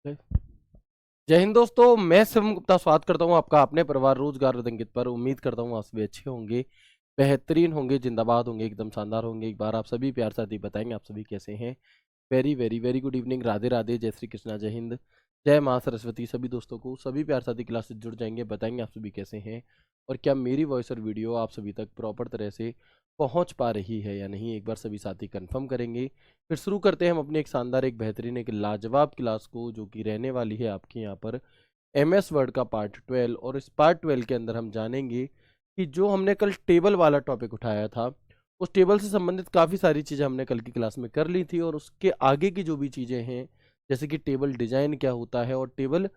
जय हिंद दोस्तों, मैं शिवम गुप्ता स्वागत करता हूं आपका अपने परिवार रोजगार रंगित पर। उम्मीद करता हूं आप सभी अच्छे होंगे, बेहतरीन होंगे, जिंदाबाद होंगे, एकदम शानदार होंगे। एक बार आप सभी प्यार साथ ही बताएंगे आप सभी कैसे हैं। Very very very good evening, Radhe Radhe, जय श्री कृष्णा, जय हिंद, जय माँ सरस्वती। सभी दोस्तों को सभी प्यार साथी क्लास से जुड़ जाएंगे, बताएंगे आप सभी कैसे हैं और क्या मेरी वॉइस और वीडियो आप सभी तक प्रॉपर तरह से पहुंच पा रही है या नहीं। एक बार सभी साथी कंफर्म करेंगे, फिर शुरू करते हैं हम अपने एक शानदार, एक बेहतरीन, एक लाजवाब क्लास को, जो कि रहने वाली है आपके यहाँ पर MS वर्ड का पार्ट 12। और इस पार्ट 12 के अंदर हम जानेंगे कि जो हमने कल टेबल वाला टॉपिक उठाया था, उस टेबल से संबंधित काफ़ी सारी चीज़ें हमने कल की क्लास में कर ली थी, और उसके आगे की जो भी चीज़ें हैं, जैसे कि टेबल डिजाइन क्या होता है और टेबल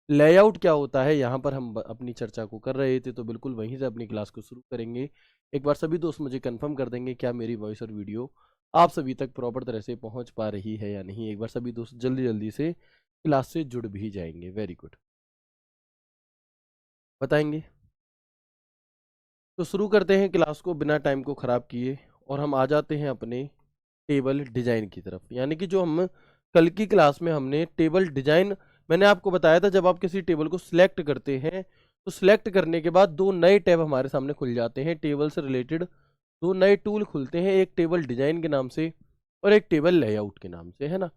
लेआउट क्या होता है, यहाँ पर हम अपनी चर्चा को कर रहे थे। तो बिल्कुल वहीं से अपनी क्लास को शुरू करेंगे। एक बार सभी दोस्त मुझे कंफर्म कर देंगे क्या मेरी वॉइस और वीडियो आप सभी तक प्रॉपर तरह से पहुँच पा रही है या नहीं। एक बार सभी दोस्त जल्दी जल्दी से क्लास से जुड़ भी जाएंगे। वेरी गुड, बताएंगे। तो शुरू करते हैं क्लास को बिना टाइम को ख़राब किए, और हम आ जाते हैं अपने टेबल डिजाइन की तरफ। यानी कि जो हम कल की क्लास में हमने टेबल डिजाइन, मैंने आपको बताया था जब आप किसी टेबल को सिलेक्ट करते हैं तो सिलेक्ट करने के बाद दो नए टैब हमारे सामने खुल जाते हैं। टेबल से रिलेटेड दो नए टूल खुलते हैं, एक टेबल डिजाइन के नाम से और एक टेबल लेआउट के नाम से, है ना।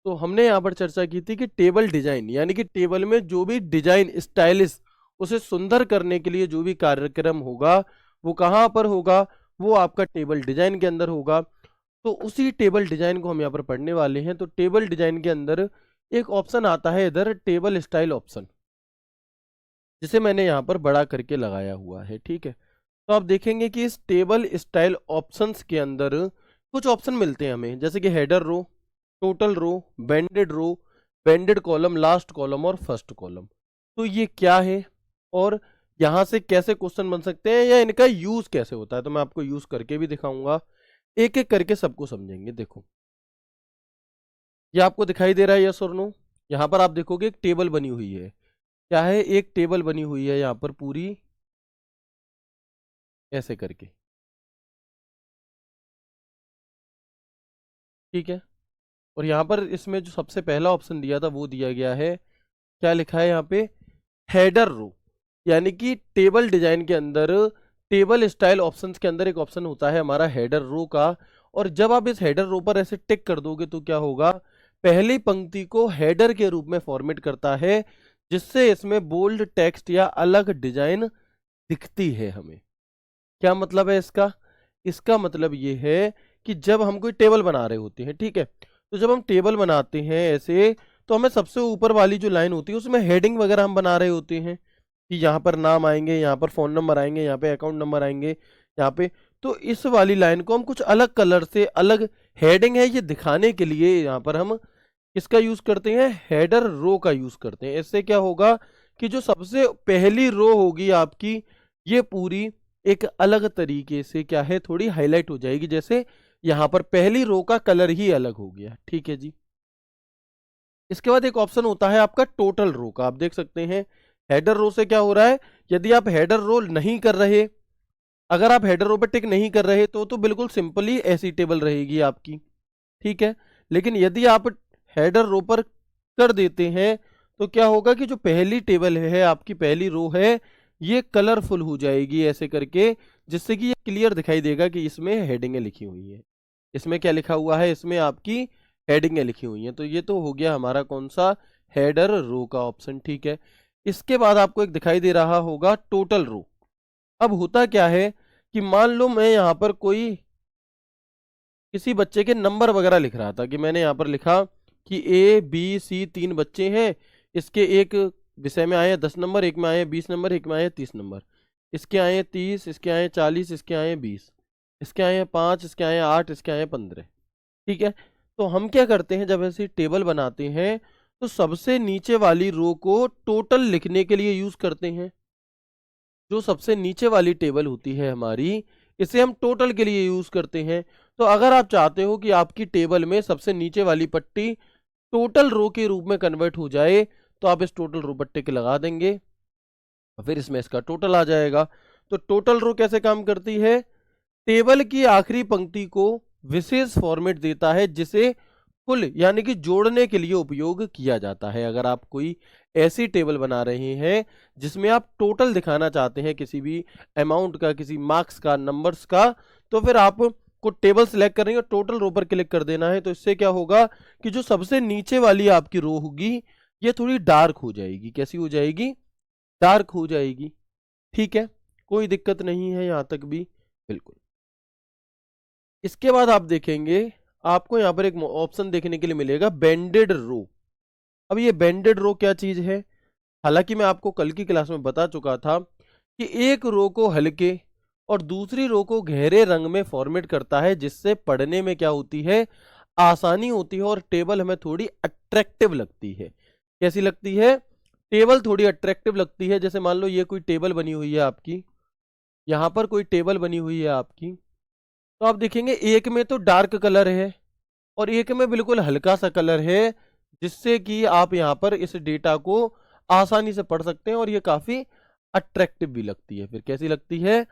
तो हमने यहाँ पर चर्चा की थी कि टेबल डिजाइन यानी कि टेबल में जो भी डिजाइन स्टाइलिश, उसे सुंदर करने के लिए जो भी कार्यक्रम होगा वो कहाँ पर होगा, वो आपका टेबल डिजाइन के अंदर होगा। तो उसी टेबल डिजाइन को हम यहाँ पर पढ़ने वाले हैं। तो टेबल डिजाइन के अंदर एक ऑप्शन आता है इधर, टेबल स्टाइल ऑप्शन, जिसे मैंने यहाँ पर बड़ा करके लगाया हुआ है, ठीक है। तो आप देखेंगे कि इस टेबल स्टाइल ऑप्शंस के अंदर कुछ ऑप्शन मिलते हैं हमें, जैसे कि header row, total row, banded column, last column और फर्स्ट कॉलम। तो ये क्या है और यहाँ से कैसे क्वेश्चन बन सकते हैं या इनका यूज कैसे होता है, तो मैं आपको यूज करके भी दिखाऊंगा। एक एक करके सबको समझेंगे। देखो, ये आपको दिखाई दे रहा है, यस और नो। यहाँ पर आप देखोगे एक टेबल बनी हुई है। क्या है? एक टेबल बनी हुई है यहाँ पर पूरी ऐसे करके, ठीक है। और यहाँ पर इसमें जो सबसे पहला ऑप्शन दिया था वो दिया गया है, क्या लिखा है यहाँ पे, हेडर रो। यानी कि टेबल डिजाइन के अंदर टेबल स्टाइल ऑप्शंस के अंदर एक ऑप्शन होता है हमारा हेडर रो का। और जब आप इस हेडर रो पर ऐसे टिक कर दोगे तो क्या होगा, पहली पंक्ति को हेडर के रूप में फॉर्मेट करता है, जिससे इसमें बोल्ड टेक्स्ट या अलग डिजाइन दिखती है हमें। क्या मतलब है इसका? इसका मतलब ये है कि जब हम कोई टेबल बना रहे होते हैं, ठीक है, तो जब हम टेबल बनाते हैं ऐसे, तो हमें सबसे ऊपर वाली जो लाइन होती है उसमें हेडिंग वगैरह हम बना रहे होते हैं कि यहाँ पर नाम आएंगे, यहाँ पर फोन नंबर आएंगे, यहाँ पे अकाउंट नंबर आएंगे, यहाँ पे। तो इस वाली लाइन को हम कुछ अलग कलर से, अलग हेडिंग है ये दिखाने के लिए यहाँ पर हम किसका यूज करते हैं, हेडर रो का यूज करते हैं। इससे क्या होगा कि जो सबसे पहली रो होगी आपकी, ये पूरी एक अलग तरीके से क्या है, थोड़ी हाईलाइट हो जाएगी। जैसे यहाँ पर पहली रो का कलर ही अलग हो गया, ठीक है जी। इसके बाद एक ऑप्शन होता है आपका टोटल रो का। आप देख सकते हैं हेडर रो से क्या हो रहा है, यदि आप हेडर रो नहीं कर रहे, अगर आप हेडर रो पे टिक नहीं कर रहे तो बिल्कुल सिंपली ऐसी टेबल रहेगी आपकी, ठीक है। लेकिन यदि आप हेडर रो पर कर देते हैं तो क्या होगा कि जो पहली टेबल है आपकी, पहली रो है, ये कलरफुल हो जाएगी ऐसे करके, जिससे कि ये क्लियर दिखाई देगा कि इसमें हेडिंगें लिखी हुई हैं। इसमें क्या लिखा हुआ है, इसमें आपकी हेडिंगें लिखी हुई हैं। तो ये तो हो गया हमारा कौन सा, हेडर रो का ऑप्शन, ठीक है। इसके बाद आपको एक दिखाई दे रहा होगा टोटल रो। अब होता क्या है कि मान लो मैं यहाँ पर कोई किसी बच्चे के नंबर वगैरह लिख रहा था, कि मैंने यहाँ पर लिखा कि A B C 3 बच्चे हैं, इसके एक विषय में आए हैं 10 नंबर, एक में आए हैं 20 नंबर, एक में आए हैं 30 नंबर, इसके आए हैं 30, इसके आए हैं 40, इसके आए हैं 20, इसके आए हैं 5, इसके आए हैं 8, इसके आए हैं 15, ठीक है। तो हम क्या करते हैं, जब ऐसी टेबल बनाते हैं तो सबसे नीचे वाली रो को टोटल लिखने के लिए यूज करते हैं। जो सबसे नीचे वाली टेबल होती है हमारी, इसे हम टोटल के लिए यूज करते हैं। तो अगर आप चाहते हो कि आपकी टेबल में सबसे नीचे वाली पट्टी टोटल रो के रूप में कन्वर्ट हो जाए, तो आप इस टोटल रो पट्टे के लगा देंगे और फिर इसमें इसका टोटल आ जाएगा। तो टोटल रो कैसे काम करती है, टेबल की आखिरी पंक्ति को विशेष फॉर्मेट देता है, जिसे कुल यानी कि जोड़ने के लिए उपयोग किया जाता है। अगर आप कोई ऐसी टेबल बना रहे हैं जिसमें आप टोटल दिखाना चाहते हैं किसी भी अमाउंट का, किसी मार्क्स का, नंबर्स का, तो फिर आप को टेबल सेलेक्ट करनी है और टोटल रो पर क्लिक कर देना है। तो इससे क्या होगा कि जो सबसे नीचे वाली आपकी रो होगी ये थोड़ी डार्क हो जाएगी। कैसी हो जाएगी? डार्क हो जाएगी। ठीक है, कोई दिक्कत नहीं है यहां तक भी, बिल्कुल। इसके बाद आप देखेंगे आपको यहां पर एक ऑप्शन देखने के लिए मिलेगा बेंडेड रो। अब ये बेंडेड रो क्या चीज है? हालांकि मैं आपको कल की क्लास में बता चुका था कि एक रो को हल्के और दूसरी रो को गहरे रंग में फॉर्मेट करता है, जिससे पढ़ने में क्या होती है? आसानी होती है और टेबल हमें थोड़ी अट्रैक्टिव लगती है। कैसी लगती है? टेबल थोड़ी अट्रैक्टिव लगती है। जैसे मान लो ये कोई टेबल बनी हुई है आपकी, यहां पर कोई टेबल बनी हुई है आपकी, तो आप देखेंगे एक में तो डार्क कलर है और एक में बिल्कुल हल्का सा कलर है, जिससे कि आप यहाँ पर इस डेटा को आसानी से पढ़ सकते हैं और ये काफी अट्रैक्टिव भी लगती है। फिर कैसी लगती है?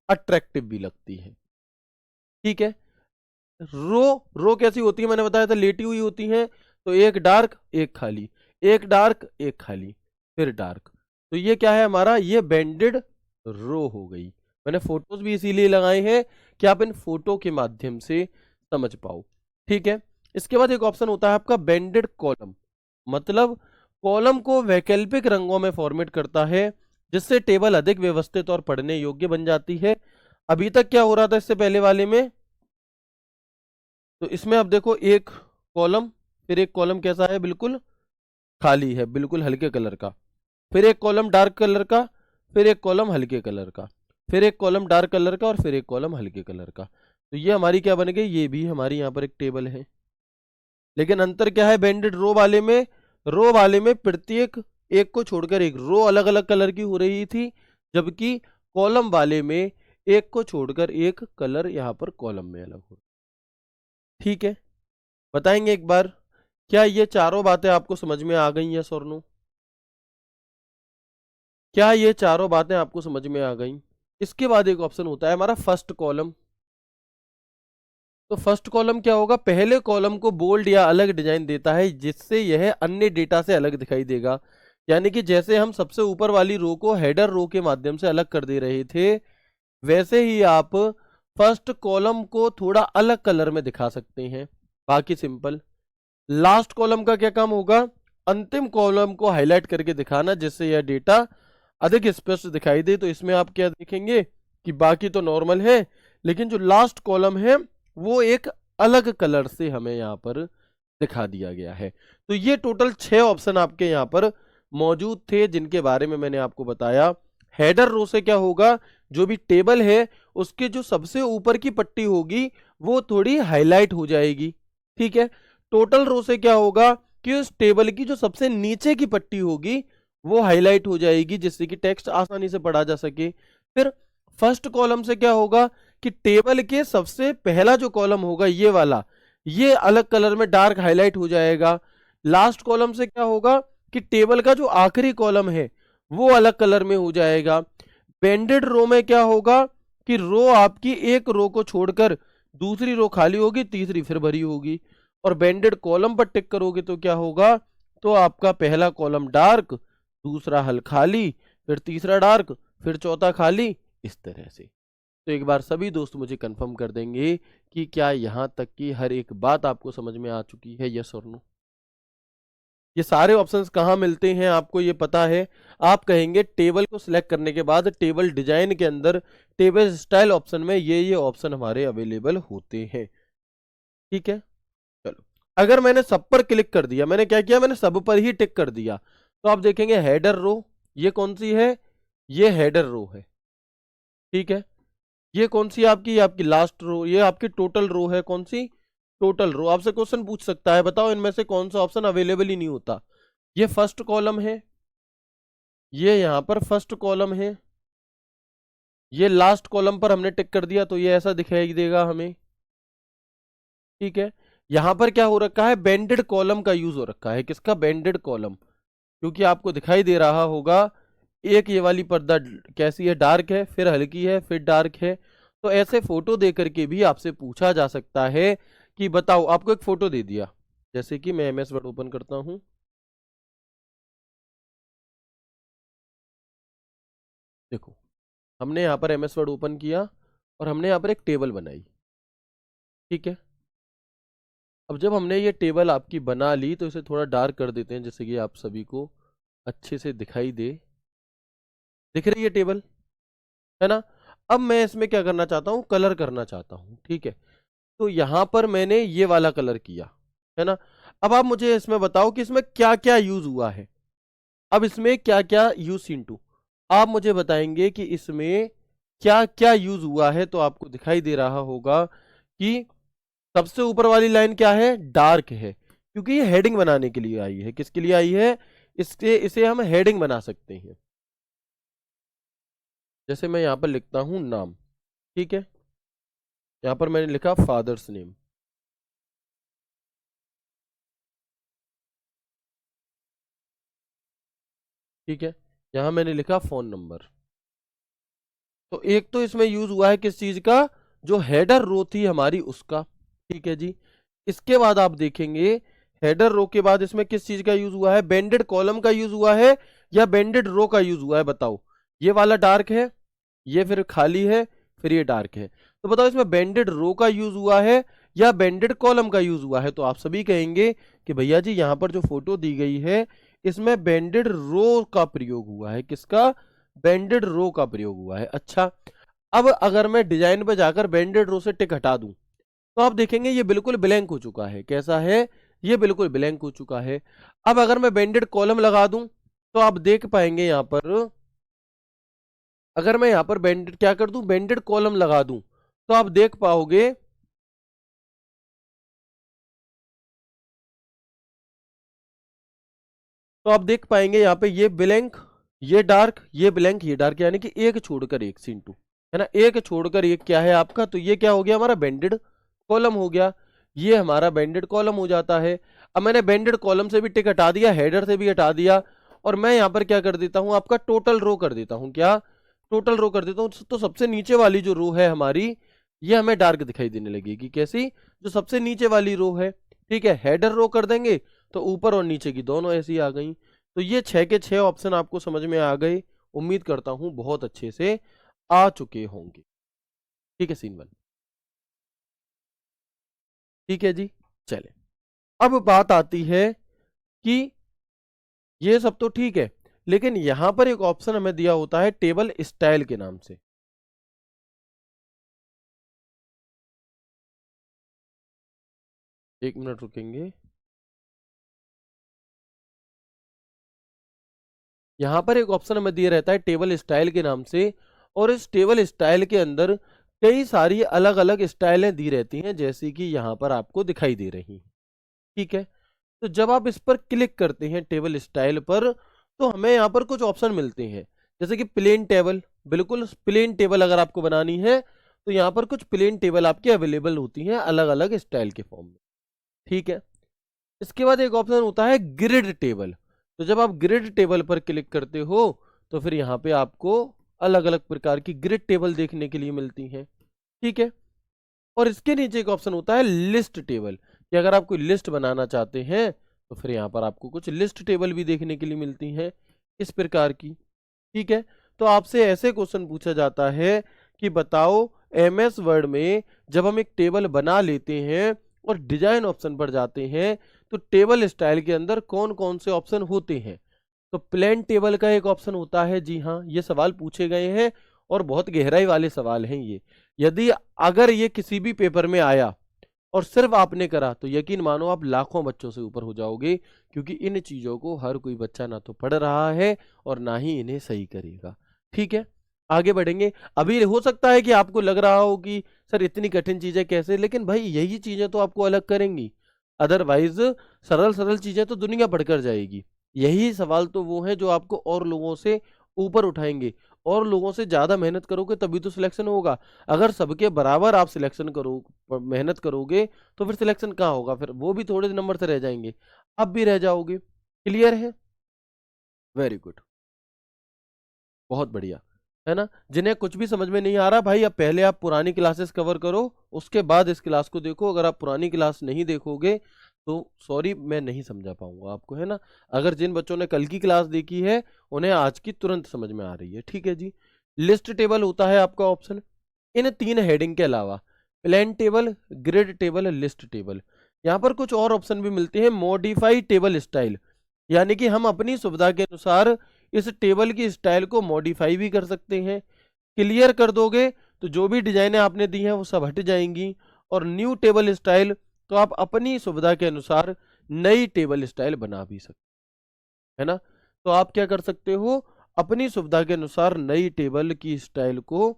अट्रैक्टिव भी लगती है। ठीक है। रो रो कैसी होती है? मैंने बताया था लेटी हुई होती हैं। तो एक डार्क एक खाली, एक डार्क एक खाली, फिर डार्क। तो ये क्या है हमारा? ये बेंडेड रो हो गई। मैंने फोटोज भी इसीलिए लगाए हैं कि आप इन फोटो के माध्यम से समझ पाओ। ठीक है। इसके बाद एक ऑप्शन होता है आपका बेंडेड कॉलम। मतलब कॉलम को वैकल्पिक रंगों में फॉर्मेट करता है, जिससे टेबल अधिक व्यवस्थित और पढ़ने योग्य बन जाती है। अभी तक क्या हो रहा था इससे पहले वाले में? तो इसमें अब देखो एक कॉलम, फिर एक कॉलम कैसा है? बिल्कुल खाली है, बिल्कुल हल्के कलर का, फिर एक कॉलम डार्क कलर का, फिर एक कॉलम हल्के कलर का, फिर एक कॉलम डार्क कलर का और फिर एक कॉलम हल्के कलर का। तो ये हमारी क्या बन गई? ये भी हमारी यहाँ पर एक टेबल है। लेकिन अंतर क्या है बेंडेड रो वाले में? रो वाले में प्रत्येक एक को छोड़कर एक रो अलग अलग कलर की हो रही थी, जबकि कॉलम वाले में एक को छोड़कर एक कलर यहाँ पर कॉलम में अलग हो। ठीक है, बताएंगे एक बार, क्या ये चारों बातें आपको समझ में आ गई? यस और नो? क्या ये चारों बातें आपको समझ में आ गई? इसके बाद एक ऑप्शन होता है हमारा फर्स्ट कॉलम। तो फर्स्ट कॉलम क्या होगा? पहले कॉलम को बोल्ड या अलग डिजाइन देता है, जिससे यह अन्य डेटा से अलग दिखाई देगा। यानी कि जैसे हम सबसे ऊपर वाली रो को हेडर रो के माध्यम से अलग कर दे रहे थे, वैसे ही आप फर्स्ट कॉलम को थोड़ा अलग कलर में दिखा सकते हैं। बाकी सिंपल। लास्ट कॉलम का क्या काम होगा? अंतिम कॉलम को हाईलाइट करके दिखाना, जिससे यह डेटा अधिक स्पष्ट दिखाई दे। तो इसमें आप क्या देखेंगे कि बाकी तो नॉर्मल है, लेकिन जो लास्ट कॉलम है वो एक अलग कलर से हमें यहाँ पर दिखा दिया गया है। तो ये टोटल 6 ऑप्शन आपके यहाँ पर मौजूद थे, जिनके बारे में मैंने आपको बताया। हेडर रो से क्या होगा? जो भी टेबल है उसके जो सबसे ऊपर की पट्टी होगी वो थोड़ी हाईलाइट हो जाएगी। ठीक है। टोटल रो से क्या होगा कि उस टेबल की जो सबसे नीचे की पट्टी होगी वो हाईलाइट हो जाएगी, जिससे कि टेक्स्ट आसानी से पढ़ा जा सके। फिर फर्स्ट कॉलम से क्या होगा कि टेबल के सबसे पहला जो कॉलम होगा ये वाला, ये अलग कलर में डार्क हाईलाइट हो जाएगा। लास्ट कॉलम से क्या होगा कि टेबल का जो आखिरी कॉलम है वो अलग कलर में हो जाएगा। बेंडेड रो में क्या होगा कि रो आपकी एक रो को छोड़कर दूसरी रो खाली होगी, तीसरी फिर भरी होगी। और बेंडेड कॉलम पर टिक करोगे तो क्या होगा? तो आपका पहला कॉलम डार्क, दूसरा हल खाली, फिर तीसरा डार्क, फिर चौथा खाली, इस तरह से। तो एक बार सभी दोस्त मुझे कंफर्म कर देंगे कि क्या यहां तक की हर एक बात आपको समझ में आ चुकी है? यस और नो? ये सारे ऑप्शंस कहाँ मिलते हैं आपको ये पता है? आप कहेंगे टेबल को सिलेक्ट करने के बाद टेबल डिजाइन के अंदर टेबल स्टाइल ऑप्शन में ये ऑप्शन हमारे अवेलेबल होते हैं। ठीक है, चलो। अगर मैंने सब पर क्लिक कर दिया, मैंने क्या किया? मैंने सब पर ही टिक कर दिया, तो आप देखेंगे हेडर रो, ये कौन सी है? ये हेडर रो है। ठीक है। ये कौन सी आपकी? ये आपकी लास्ट रो, ये आपकी टोटल रो है। कौन सी? टोटल रो। आपसे क्वेश्चन पूछ सकता है बताओ इनमें से कौन सा ऑप्शन अवेलेबल ही नहीं होता? ये फर्स्ट कॉलम है, ये यहां पर फर्स्ट कॉलम है, ये लास्ट कॉलम पर हमने टिक कर दिया तो ये ऐसा दिखाई देगा हमें। ठीक है। यहां पर क्या हो रखा है? बेंडेड कॉलम का यूज हो रखा है। किसका? Bended column. क्योंकि आपको दिखाई दे रहा होगा एक ये वाली पर्दा कैसी है? डार्क है, फिर हल्की है, फिर डार्क है। तो ऐसे फोटो दे करके भी आपसे पूछा जा सकता है कि बताओ, आपको एक फोटो दे दिया, जैसे कि मैं MS वर्ड ओपन करता हूं, देखो हमने यहाँ पर MS वर्ड ओपन किया और हमने यहाँ पर एक टेबल बनाई, ठीक है। अब जब हमने ये टेबल आपकी बना ली तो इसे थोड़ा डार्क कर देते हैं, जैसे कि आप सभी को अच्छे से दिखाई दे। दिख रही है टेबल, है ना। अब मैं इसमें क्या करना चाहता हूँ, कलर करना चाहता हूँ, ठीक है। तो यहां पर मैंने ये वाला कलर किया, है ना। अब आप मुझे इसमें बताओ कि इसमें क्या क्या यूज हुआ है। अब इसमें क्या क्या यूज इनटू, आप मुझे बताएंगे कि इसमें क्या क्या यूज हुआ है। तो आपको दिखाई दे रहा होगा कि सबसे ऊपर वाली लाइन क्या है, डार्क है, क्योंकि ये हेडिंग बनाने के लिए आई है। किसके लिए आई है, इसके इसे हम हेडिंग बना सकते हैं। जैसे मैं यहां पर लिखता हूं नाम, ठीक है। यहां पर मैंने लिखा फादर्स नेम, ठीक है। यहां मैंने लिखा फोन नंबर। तो एक तो इसमें यूज हुआ है किस चीज का, जो हेडर रो थी हमारी उसका, ठीक है जी। इसके बाद आप देखेंगे हेडर रो के बाद इसमें किस चीज का यूज हुआ है, बेंडेड कॉलम का यूज हुआ है या बेंडेड रो का यूज हुआ है, बताओ। ये वाला डार्क है, ये फिर खाली है, फिर ये डार्क है। तो बताओ इसमें बेंडेड रो का यूज हुआ है या बेंडेड कॉलम का यूज हुआ है। तो आप सभी कहेंगे कि भैया जी यहां पर जो फोटो दी गई है इसमें बेंडेड रो का प्रयोग हुआ है। किसका, बेंडेड रो का प्रयोग हुआ है। अच्छा, अब अगर मैं डिजाइन पे जाकर बेंडेड रो से टिक हटा दूं तो आप देखेंगे ये बिल्कुल ब्लैंक हो चुका है। कैसा है, ये बिल्कुल ब्लैंक हो चुका है। अब अगर मैं बेंडेड कॉलम लगा दूं तो आप देख पाएंगे यहां पर, अगर मैं यहां पर बेंडेड क्या कर दूं, बेंडेड कॉलम लगा दूं तो आप देख पाओगे, तो आप देख पाएंगे यहाँ पे ये ब्लैंक, ये डार्क, ये ब्लैंक, ये डार्क, यानी कि एक छोड़कर एक सीन टू, है ना। एक छोड़कर एक क्या है आपका, तो ये क्या हो गया हमारा बेंडेड कॉलम हो गया। ये हमारा बेंडेड कॉलम हो जाता है। अब मैंने बेंडेड कॉलम से भी टिक हटा दिया, हेडर से भी हटा दिया, और मैं यहाँ पर क्या कर देता हूँ, आपका टोटल रो कर देता हूँ। क्या, टोटल रो कर देता हूँ। तो सबसे नीचे वाली जो रो है हमारी, ये हमें डार्क दिखाई देने लगेगी। कैसी, जो सबसे नीचे वाली रो है, ठीक है। हेडर रो कर देंगे तो ऊपर और नीचे की दोनों ऐसी आ गई। तो ये 6 के 6 ऑप्शन आपको समझ में आ गए। उम्मीद करता हूं बहुत अच्छे से आ चुके होंगे, ठीक है। सीन 1, ठीक है जी। चले, अब बात आती है कि ये सब तो ठीक है, लेकिन यहां पर एक ऑप्शन हमें दिया होता है टेबल स्टाइल के नाम से। एक मिनट रुकेंगे। यहाँ पर एक ऑप्शन हमें दिया रहता है टेबल स्टाइल के नाम से, और इस टेबल स्टाइल के अंदर कई सारी अलग अलग स्टाइलें दी रहती हैं, जैसे कि यहाँ पर आपको दिखाई दे रही हैं, ठीक है। तो जब आप इस पर क्लिक करते हैं टेबल स्टाइल पर, तो हमें यहाँ पर कुछ ऑप्शन मिलते हैं, जैसे कि प्लेन टेबल। बिल्कुल प्लेन टेबल अगर आपको बनानी है तो यहाँ पर कुछ प्लेन टेबल आपकी अवेलेबल होती हैं अलग अलग स्टाइल के फॉर्म में, ठीक है। इसके बाद एक ऑप्शन होता है ग्रिड टेबल। तो जब आप ग्रिड टेबल पर क्लिक करते हो तो फिर यहाँ पे आपको अलग अलग प्रकार की ग्रिड टेबल देखने के लिए मिलती हैं, ठीक है। और इसके नीचे एक ऑप्शन होता है लिस्ट टेबल, कि अगर आप कोई लिस्ट बनाना चाहते हैं तो फिर यहाँ पर आपको कुछ लिस्ट टेबल भी देखने के लिए मिलती हैं इस प्रकार की, ठीक है। तो आपसे ऐसे क्वेश्चन पूछा जाता है कि बताओ MS वर्ड में जब हम एक टेबल बना लेते हैं और डिजाइन ऑप्शन पर जाते हैं तो टेबल स्टाइल के अंदर कौन कौन से ऑप्शन होते हैं। तो प्लेन टेबल का एक ऑप्शन होता है, जी हाँ, ये सवाल पूछे गए हैं और बहुत गहराई वाले सवाल हैं ये। यदि अगर ये किसी भी पेपर में आया और सिर्फ आपने करा तो यकीन मानो आप लाखों बच्चों से ऊपर हो जाओगे, क्योंकि इन चीजों को हर कोई बच्चा ना तो पढ़ रहा है और ना ही इन्हें सही करेगा, ठीक है। आगे बढ़ेंगे। अभी हो सकता है कि आपको लग रहा हो कि सर इतनी कठिन चीजें कैसे, लेकिन भाई यही चीजें तो आपको अलग करेंगी, अदरवाइज सरल सरल चीजें तो दुनिया पढ़कर जाएगी। यही सवाल तो वो हैं जो आपको और लोगों से ऊपर उठाएंगे। और लोगों से ज्यादा मेहनत करोगे तभी तो सिलेक्शन होगा। अगर सबके बराबर आप सिलेक्शन करो, मेहनत करोगे, तो फिर सिलेक्शन कहाँ होगा, फिर वो भी थोड़े नंबर से रह जाएंगे, आप भी रह जाओगे। क्लियर है, वेरी गुड, बहुत बढ़िया, है ना। जिन्हें कुछ भी समझ में नहीं आ रहा भाई, अब पहले आप पुरानी क्लासेस कवर करो, उसके बाद इस क्लास को देखो। अगर आप पुरानी क्लास नहीं देखोगे तो सॉरी मैं नहीं समझा पाऊंगा आपको, है ना। अगर जिन बच्चों ने कल की क्लास देखी है उन्हें आज की तुरंत समझ में आ रही है, ठीक है जी। लिस्ट टेबल होता है आपका ऑप्शन इन 3 हेडिंग के अलावा, plain table, grid table, list table. यहाँ पर कुछ और ऑप्शन भी मिलते हैं, मॉडिफाई टेबल स्टाइल, यानी कि हम अपनी सुविधा के अनुसार इस टेबल की स्टाइल को मॉडिफाई भी कर सकते हैं। क्लियर कर दोगे तो जो भी डिजाइनें आपने दी हैं वो सब हट जाएंगी। और न्यू टेबल स्टाइल, तो आप अपनी सुविधा के अनुसार नई टेबल स्टाइल बना भी सकते, है ना। तो आप क्या कर सकते हो, अपनी सुविधा के अनुसार नई टेबल की स्टाइल को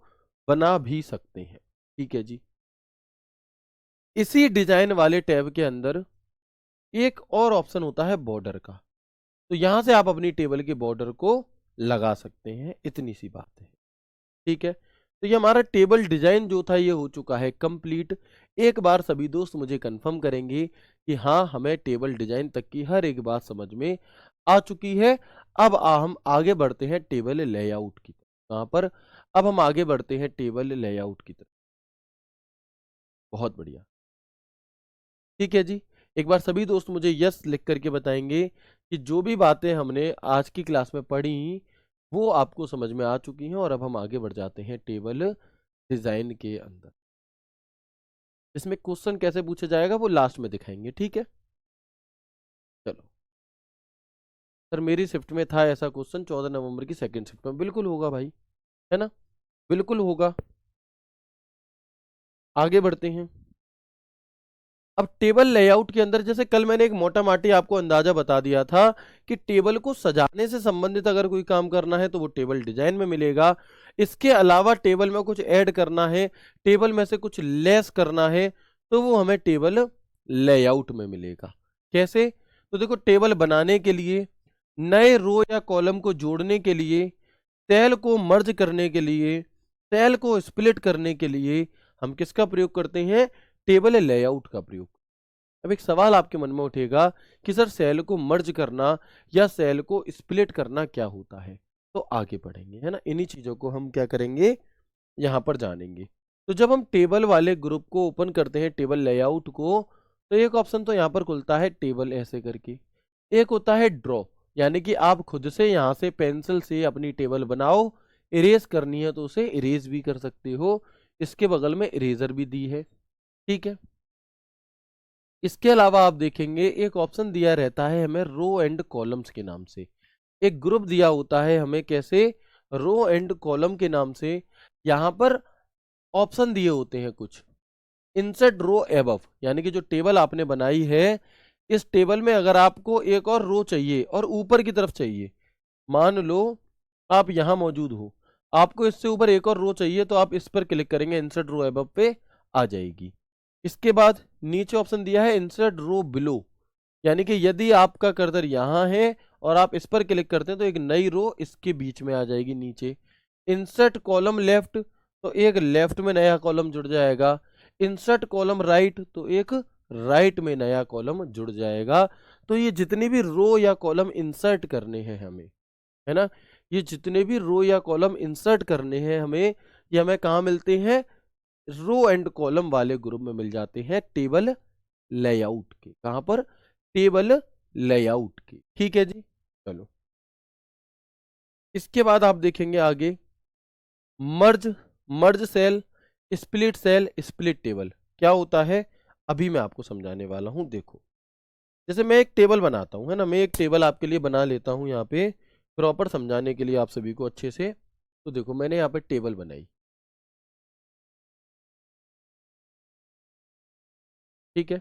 बना भी सकते हैं, ठीक है जी। इसी डिजाइन वाले टैब के अंदर एक और ऑप्शन होता है बॉर्डर का, तो यहां से आप अपनी टेबल के बॉर्डर को लगा सकते हैं, इतनी सी बात है, ठीक है। तो ये हमारा टेबल डिजाइन जो था ये हो चुका है कंप्लीट। एक बार सभी दोस्त मुझे कंफर्म करेंगे कि हाँ हमें टेबल डिजाइन तक की हर एक बात समझ में आ चुकी है। अब हम आगे बढ़ते हैं टेबल लेआउट की तरफ। कहाँ पर, अब हम आगे बढ़ते हैं टेबल लेआउट की तरफ। बहुत बढ़िया, ठीक है जी। एक बार सभी दोस्त मुझे यस लिख करके बताएंगे कि जो भी बातें हमने आज की क्लास में पढ़ी वो आपको समझ में आ चुकी हैं। और अब हम आगे बढ़ जाते हैं टेबल डिजाइन के अंदर। इसमें क्वेश्चन कैसे पूछा जाएगा वो लास्ट में दिखाएंगे, ठीक है। चलो सर, मेरी शिफ्ट में था ऐसा क्वेश्चन 14 नवंबर की सेकंड शिफ्ट में, बिल्कुल होगा भाई, है ना, बिल्कुल होगा। आगे बढ़ते हैं। अब टेबल लेआउट के अंदर, जैसे कल मैंने एक मोटा माटी आपको अंदाजा बता दिया था कि टेबल को सजाने से संबंधित अगर कोई काम करना है तो वो टेबल डिजाइन में मिलेगा। इसके अलावा टेबल में कुछ ऐड करना है, टेबल में से कुछ लेस करना है, तो वो हमें टेबल लेआउट में मिलेगा। कैसे, तो देखो टेबल बनाने के लिए, नए रो या कॉलम को जोड़ने के लिए, सेल को मर्ज करने के लिए, सेल को स्प्लिट करने के लिए हम किसका प्रयोग करते हैं, टेबल लेआउट का प्रयोग। अब एक सवाल आपके मन में उठेगा कि सर सेल को मर्ज करना या सेल को स्प्लिट करना क्या होता है। तो आगे बढ़ेंगे, है ना, इन्हीं चीजों को हम क्या करेंगे, यहां पर जानेंगे। तो जब हम टेबल वाले ग्रुप को ओपन करते हैं, टेबल लेआउट को, तो एक ऑप्शन तो यहां पर खुलता है टेबल ऐसे करके, एक होता है ड्रॉ, यानी कि आप खुद से यहां से पेंसिल से अपनी टेबल बनाओ। इरेज करनी है तो उसे इरेज भी कर सकते हो, इसके बगल में इरेजर भी दी है, ठीक है। इसके अलावा आप देखेंगे एक ऑप्शन दिया रहता है हमें रो एंड कॉलम्स के नाम से, एक ग्रुप दिया होता है हमें कैसे, रो एंड कॉलम के नाम से। यहां पर ऑप्शन दिए होते हैं कुछ, इंसर्ट रो एबव, यानी कि जो टेबल आपने बनाई है इस टेबल में अगर आपको एक और रो चाहिए और ऊपर की तरफ चाहिए, मान लो आप यहां मौजूद हो, आपको इससे ऊपर एक और रो चाहिए, तो आप इस पर क्लिक करेंगे, इंसर्ट रो एबव पे आ जाएगी। इसके बाद नीचे ऑप्शन दिया है इंसर्ट रो बिलो, यानी कि यदि आपका कर्सर यहाँ है और आप इस पर क्लिक करते हैं तो एक नई रो इसके बीच में आ जाएगी नीचे। इंसर्ट कॉलम लेफ्ट, तो एक लेफ्ट में नया कॉलम जुड़ जाएगा। इंसर्ट कॉलम राइट, तो एक राइट में नया कॉलम जुड़ जाएगा। तो ये जितने भी रो या कॉलम इंसर्ट करने हैं हमें, है ना, ये जितने भी रो या कॉलम इंसर्ट करने हैं हमें, ये हमें कहाँ मिलते हैं, रो एंड कॉलम वाले ग्रुप में मिल जाते हैं टेबल लेआउट के। कहां पर, टेबल लेआउट के, ठीक है जी। चलो इसके बाद आप देखेंगे आगे merge, merge cell, split cell, split table क्या होता है, अभी मैं आपको समझाने वाला हूं। देखो जैसे मैं एक टेबल बनाता हूं, है ना, मैं एक टेबल आपके लिए बना लेता हूं यहाँ पे प्रॉपर समझाने के लिए आप सभी को अच्छे से। तो देखो मैंने यहाँ पे टेबल बनाई, ठीक है।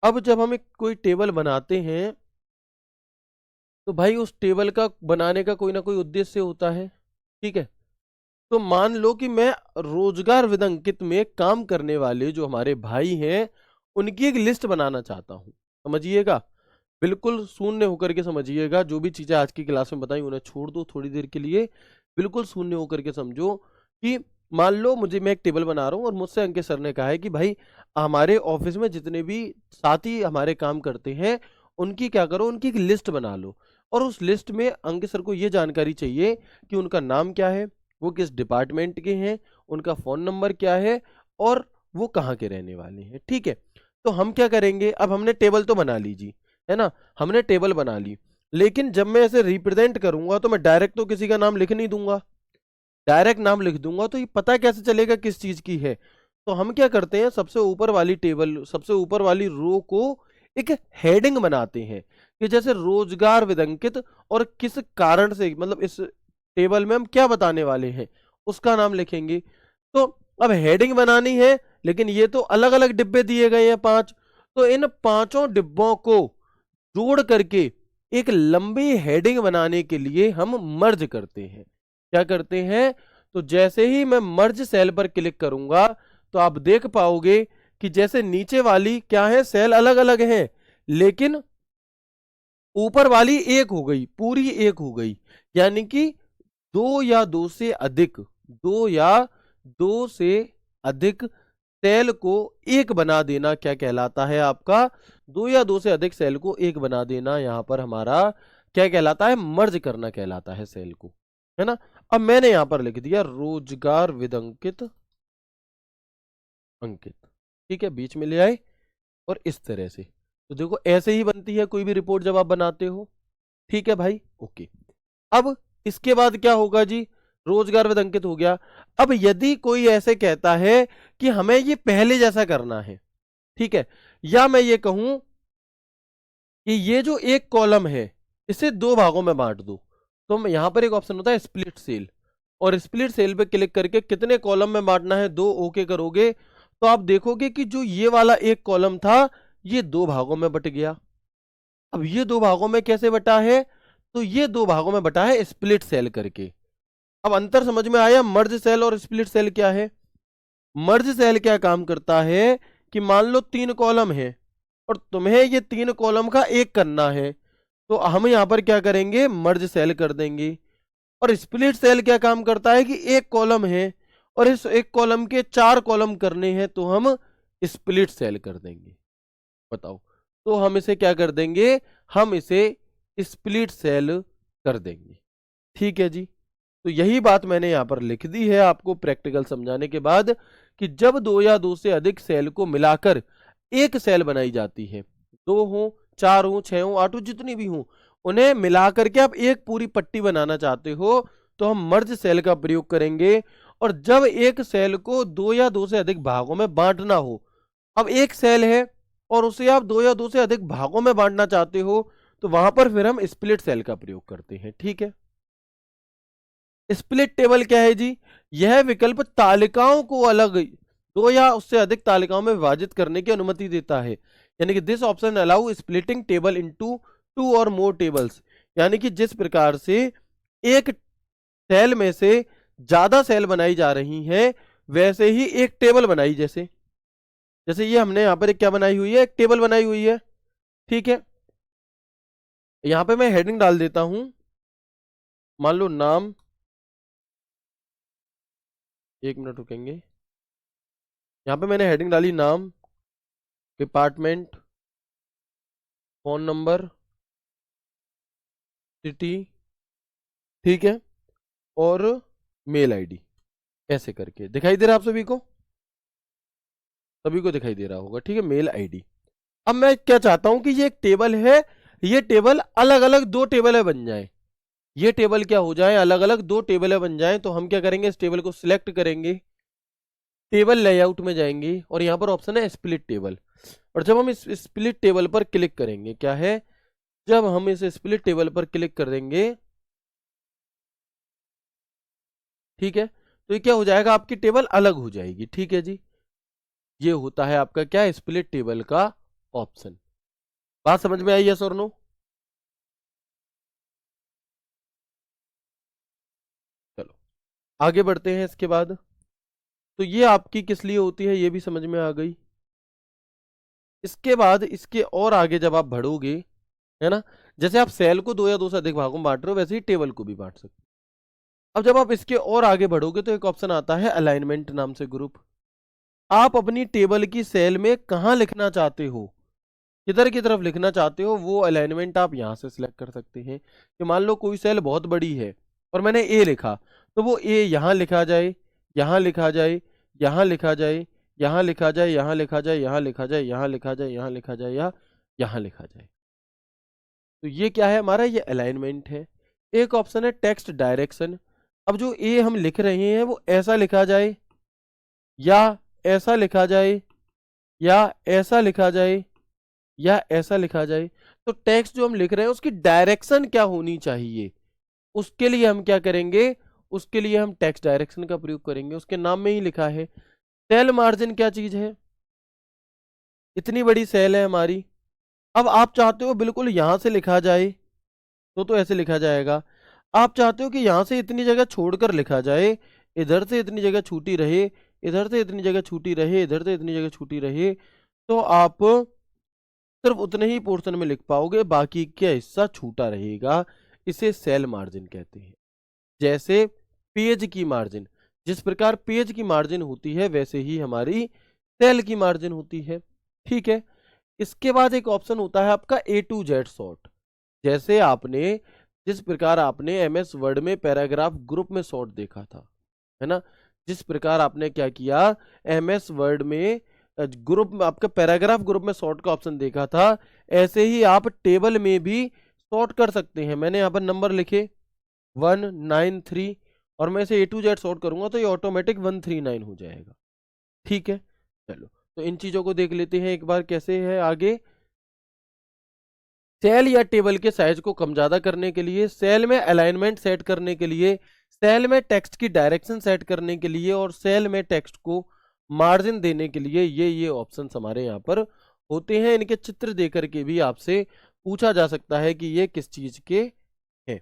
अब जब हम एक कोई टेबल बनाते हैं तो भाई उस टेबल का बनाने का कोई ना कोई उद्देश्य होता है, ठीक है। तो मान लो कि मैं रोजगार विदंकित में काम करने वाले जो हमारे भाई हैं उनकी एक लिस्ट बनाना चाहता हूं, समझिएगा, बिल्कुल शून्य होकर के समझिएगा। जो भी चीजें आज की क्लास में बताई उन्हें छोड़ दो थोड़ी देर के लिए, बिल्कुल शून्य होकर के समझो कि मान लो मुझे, मैं एक टेबल बना रहा हूं और मुझसे अंकित सर ने कहा है कि भाई हमारे ऑफिस में जितने भी साथी हमारे काम करते हैं उनकी क्या करो, उनकी एक लिस्ट बना लो। और उस लिस्ट में अंकित सर को ये जानकारी चाहिए कि उनका नाम क्या है, वो किस डिपार्टमेंट के हैं, उनका फोन नंबर क्या है और वो कहाँ के रहने वाले हैं, ठीक है। तो हम क्या करेंगे, अब हमने टेबल तो बना ली जी, है ना, हमने टेबल बना ली, लेकिन जब मैं इसे रिप्रेजेंट करूंगा तो मैं डायरेक्ट तो किसी का नाम लिख नहीं दूंगा, डायरेक्ट नाम लिख दूंगा तो ये पता कैसे चलेगा किस चीज की है। तो हम क्या करते हैं, सबसे ऊपर वाली टेबल, सबसे ऊपर वाली रो को एक हेडिंग बनाते हैं कि जैसे रोजगार विदंकित, और किस कारण से, मतलब इस टेबल में हम क्या बताने वाले हैं उसका नाम लिखेंगे। तो अब हेडिंग बनानी है, लेकिन ये तो अलग अलग डिब्बे दिए गए हैं 5, तो इन 5 डिब्बों को जोड़ करके एक लंबी हेडिंग बनाने के लिए हम मर्ज करते हैं। क्या करते हैं, तो जैसे ही मैं मर्ज सेल पर क्लिक करूंगा तो आप देख पाओगे कि जैसे नीचे वाली क्या है, सेल अलग अलग हैं, लेकिन ऊपर वाली एक हो गई, पूरी एक हो गई, यानी कि दो या दो से अधिक, दो या दो से अधिक सेल को एक बना देना क्या कहलाता है आपका, दो या दो से अधिक सेल को एक बना देना यहां पर हमारा क्या कहलाता है, मर्ज करना कहलाता है सेल को, है ना। अब मैंने यहां पर लिख दिया रोजगार विदंकित अंकित, ठीक है, बीच में ले आए, और इस तरह से, तो देखो ऐसे ही बनती है कोई भी रिपोर्ट जब आप बनाते हो, ठीक है भाई, ओके। अब इसके बाद क्या होगा जी, रोजगार विदंकित हो गया। अब यदि कोई ऐसे कहता है कि हमें ये पहले जैसा करना है, ठीक है, या मैं ये कहूं कि ये जो एक कॉलम है इसे 2 भागों में बांट दो, तो यहां पर एक ऑप्शन होता है स्प्लिट सेल, और स्प्लिट सेल पे क्लिक करके कितने कॉलम में बांटना है 2 ओके करोगे, तो आप देखोगे कि जो ये वाला एक कॉलम था ये 2 भागों में बट गया। अब ये 2 भागों में कैसे बटा है, तो ये 2 भागों में बटा है स्प्लिट सेल करके। अब अंतर समझ में आया, मर्ज सेल और स्प्लिट सेल क्या है। मर्ज सेल क्या काम करता है कि मान लो 3 कॉलम है और तुम्हें ये 3 कॉलम का एक करना है, तो हम यहां पर क्या करेंगे, मर्ज सेल कर देंगे। और स्प्लिट सेल क्या काम करता है कि एक कॉलम है और इस एक कॉलम के 4 कॉलम करने हैं, तो हम स्प्लिट सेल कर देंगे। बताओ, तो हम इसे क्या कर देंगे, हम इसे स्प्लिट सेल कर देंगे, ठीक है जी। तो यही बात मैंने यहां पर लिख दी है आपको प्रैक्टिकल समझाने के बाद, कि जब 2 या 2 से अधिक सेल को मिलाकर एक सेल बनाई जाती है, 2 हो, 4 हो, 6 हो, 8 हो, जितनी भी हो, उन्हें मिलाकर के आप एक पूरी पट्टी बनाना चाहते हो, तो हम मर्ज सेल का प्रयोग करेंगे। और जब एक सेल को 2 या 2 से अधिक भागों में बांटना हो, अब एक सेल है और उसे आप 2 या 2 से अधिक भागों में बांटना चाहते हो, तो वहां पर फिर हम स्प्लिट सेल का प्रयोग करते हैं, ठीक है। स्प्लिट टेबल क्या है जी, यह विकल्प तालिकाओं को अलग 2 या उससे अधिक तालिकाओं में विभाजित करने की अनुमति देता है, यानी कि this option allow splitting table into 2 और मोर टेबल्स, यानी कि जिस प्रकार से एक सेल में से ज्यादा सेल बनाई जा रही हैं, वैसे ही एक टेबल बनाई, जैसे जैसे ये हमने यहां पर एक क्या बनाई हुई है, एक टेबल बनाई हुई है, ठीक है। यहां पे मैं हेडिंग डाल देता हूं, मान लो नाम, 1 मिनट रुकेंगे, यहां पे मैंने हेडिंग डाली नाम, डिपार्टमेंट, फोन नंबर, सिटी, ठीक है, और मेल आईडी, ऐसे करके दिखाई दे रहा है आप सभी को दिखाई दे रहा होगा, ठीक है, मेल आईडी। अब मैं क्या चाहता हूं कि ये एक टेबल है, ये टेबल अलग अलग 2 टेबलें बन जाए, ये टेबल क्या हो जाए, अलग अलग 2 टेबलें बन जाएं, तो हम क्या करेंगे, इस टेबल को सिलेक्ट करेंगे, टेबल लेआउट में जाएंगे, और यहां पर ऑप्शन है स्प्लिट टेबल, और जब हम इस स्प्लिट टेबल पर क्लिक करेंगे, क्या है, जब हम इस स्प्लिट टेबल पर क्लिक करेंगे, ठीक है, तो ये क्या हो जाएगा, आपकी टेबल अलग हो जाएगी, ठीक है जी। ये होता है आपका क्या, स्प्लिट टेबल का ऑप्शन। बात समझ में आई, यस और नो। चलो आगे बढ़ते हैं इसके बाद। तो ये आपकी किस लिए होती है, ये भी समझ में आ गई। इसके बाद इसके और आगे जब आप बढ़ोगे, है ना, जैसे आप सेल को 2 या 2 से अधिक भागों में बांट रहे हो, वैसे ही टेबल को भी बांट सकते हो। अब जब आप इसके और आगे बढ़ोगे तो एक ऑप्शन आता है अलाइनमेंट नाम से ग्रुप। आप अपनी टेबल की सेल में कहां लिखना चाहते हो, किधर की तरफ लिखना चाहते हो, वो अलाइनमेंट आप यहां से सिलेक्ट कर सकते हैं। कि मान लो कोई सेल बहुत बड़ी है और मैंने ए लिखा, तो वो ए यहां लिखा जाए, यहां लिखा जाए, यहां लिखा जाए, यहाँ लिखा जाए, यहाँ लिखा जाए, यहाँ लिखा जाए, यहाँ लिखा जाए, यहाँ लिखा जाए, या यहाँ लिखा जाए। तो ये क्या है हमारा, ये अलाइनमेंट है। एक ऑप्शन है टेक्स्ट डायरेक्शन। अब जो ए हम लिख रहे हैं वो ऐसा लिखा जाए, या ऐसा लिखा जाए, या ऐसा लिखा जाए, या ऐसा लिखा जाए। तो टेक्स्ट जो हम लिख रहे हैं उसकी डायरेक्शन क्या होनी चाहिए, उसके लिए हम क्या करेंगे, उसके लिए हम टेक्स्ट डायरेक्शन का प्रयोग करेंगे। उसके नाम में ही लिखा है। सेल मार्जिन क्या चीज है, इतनी बड़ी सेल है हमारी। अब आप चाहते हो बिल्कुल यहां से लिखा जाए तो ऐसे लिखा जाएगा। आप चाहते हो कि यहां से इतनी जगह छोड़कर लिखा जाए, इधर से इतनी जगह छूटी रहे, इधर से इतनी जगह छूटी रहे, इधर से इतनी जगह छूटी रहे, तो आप सिर्फ उतने ही पोर्शन में लिख पाओगे, बाकी का हिस्सा छूटा रहेगा। इसे सेल मार्जिन कहते हैं। जैसे पेज की मार्जिन, जिस प्रकार पेज की मार्जिन होती है वैसे ही हमारी सेल की मार्जिन होती है। ठीक है। इसके बाद एक ऑप्शन होता है आपका A to Z सॉर्ट। जैसे आपने, जिस प्रकार आपने MS वर्ड में पैराग्राफ ग्रुप में सॉर्ट देखा था, है ना, जिस प्रकार आपने क्या किया, MS वर्ड में ग्रुप में, आपका पैराग्राफ ग्रुप में सॉर्ट का ऑप्शन देखा था, ऐसे ही आप टेबल में भी सॉर्ट कर सकते हैं। मैंने यहाँ पर नंबर लिखे 193 और मैं इसे A to Z सॉर्ट करूंगा तो ये ऑटोमेटिक 139 हो जाएगा। ठीक है। चलो, तो इन चीजों को देख लेते हैं एक बार कैसे है आगे। सेल या टेबल के साइज को कम ज्यादा करने के लिए, सेल में अलाइनमेंट सेट करने के लिए, सेल में टेक्स्ट की डायरेक्शन सेट करने के लिए, और सेल में टेक्स्ट को मार्जिन देने के लिए ये ऑप्शंस हमारे यहाँ पर होते हैं। इनके चित्र देकर के भी आपसे पूछा जा सकता है कि ये किस चीज के हैं।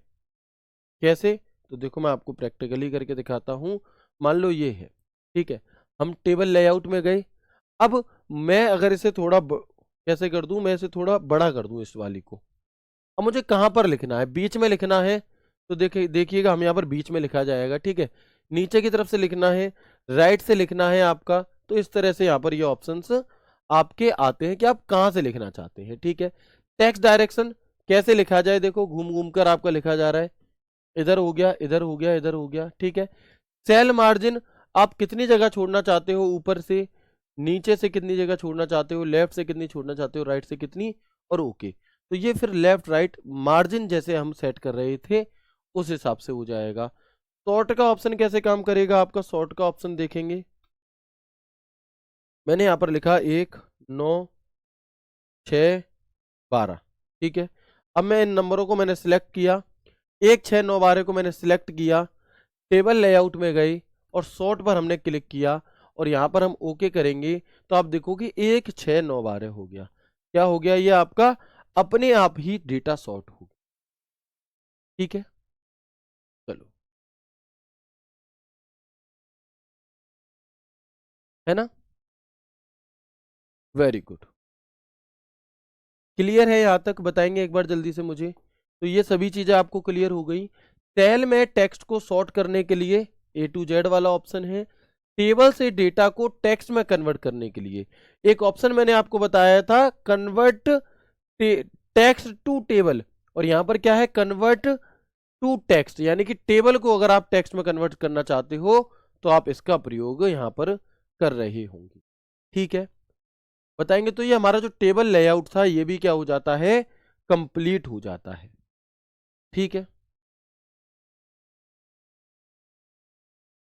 कैसे, तो देखो मैं आपको प्रैक्टिकली करके दिखाता हूं। मान लो ये है, ठीक है, हम टेबल लेआउट में गए। अब मैं अगर इसे थोड़ा कैसे कर दूं, मैं इसे थोड़ा बड़ा कर दूं इस वाली को। अब मुझे कहां पर लिखना है, बीच में लिखना है, तो देखिएगा हम यहाँ पर बीच में लिखा जाएगा। ठीक है। नीचे की तरफ से लिखना है, राइट से लिखना है आपका, तो इस तरह से यहाँ पर ये ऑप्शंस आपके आते हैं कि आप कहां से लिखना चाहते हैं। ठीक है। टेक्स्ट डायरेक्शन कैसे लिखा जाए, देखो घूम घूम कर आपका लिखा जा रहा है, इधर हो गया, इधर हो गया, इधर हो गया। ठीक है। सेल मार्जिन, आप कितनी जगह छोड़ना चाहते हो, ऊपर से नीचे से कितनी जगह छोड़ना चाहते हो, लेफ्ट से कितनी छोड़ना चाहते हो, राइट से कितनी, और ओके। तो ये फिर लेफ्ट राइट मार्जिन जैसे हम सेट कर रहे थे उस हिसाब से हो जाएगा। सॉर्ट का ऑप्शन कैसे काम करेगा आपका, सॉर्ट का ऑप्शन देखेंगे, मैंने यहां पर लिखा 1 9 6 12। ठीक है। अब मैं इन नंबरों को मैंने सिलेक्ट किया, 1 6 9 12 को मैंने सिलेक्ट किया, टेबल लेआउट में गई और सॉर्ट पर हमने क्लिक किया, और यहां पर हम ओके करेंगे तो आप देखो कि 1 6 9 12 हो गया। क्या हो गया, ये आपका अपने आप ही डेटा सॉर्ट हो गया। ठीक है। चलो, है ना, वेरी गुड। क्लियर है यहां तक, बताएंगे एक बार जल्दी से मुझे। तो ये सभी चीजें आपको क्लियर हो गई। सेल में टेक्स्ट को सॉर्ट करने के लिए A to Z वाला ऑप्शन है। टेबल से डेटा को टेक्स्ट में कन्वर्ट करने के लिए एक ऑप्शन मैंने आपको बताया था, कन्वर्ट टेक्स्ट टू टेबल, और यहां पर क्या है, कन्वर्ट टू टेक्स्ट, यानी कि टेबल को अगर आप टेक्स्ट में कन्वर्ट करना चाहते हो तो आप इसका प्रयोग यहां पर कर रहे होंगे। ठीक है। बताएंगे तो ये हमारा जो टेबल लेआउट था ये भी क्या हो जाता है, कंप्लीट हो जाता है। ठीक है।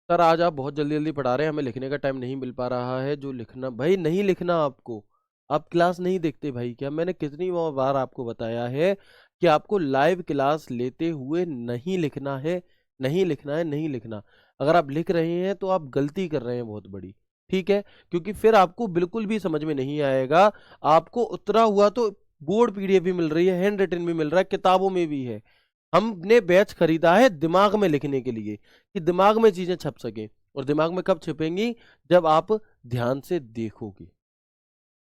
सर आज आप बहुत जल्दी जल्दी पढ़ा रहे हैं, हमें लिखने का टाइम नहीं मिल पा रहा है। जो लिखना भाई, नहीं लिखना आपको, आप क्लास नहीं देखते भाई क्या, मैंने कितनी बार आपको बताया है कि आपको लाइव क्लास लेते हुए नहीं लिखना है, नहीं लिखना है, नहीं लिखना। अगर आप लिख रहे हैं तो आप गलती कर रहे हैं बहुत बड़ी। ठीक है। क्योंकि फिर आपको बिल्कुल भी समझ में नहीं आएगा। आपको उतरा हुआ तो बोर्ड PDF भी मिल रही है, हैंड रिटन भी मिल रहा है, किताबों में भी है। हमने बैच खरीदा है दिमाग में लिखने के लिए, कि दिमाग में चीजें छप सके, और दिमाग में कब छपेंगी, जब आप ध्यान से देखोगे।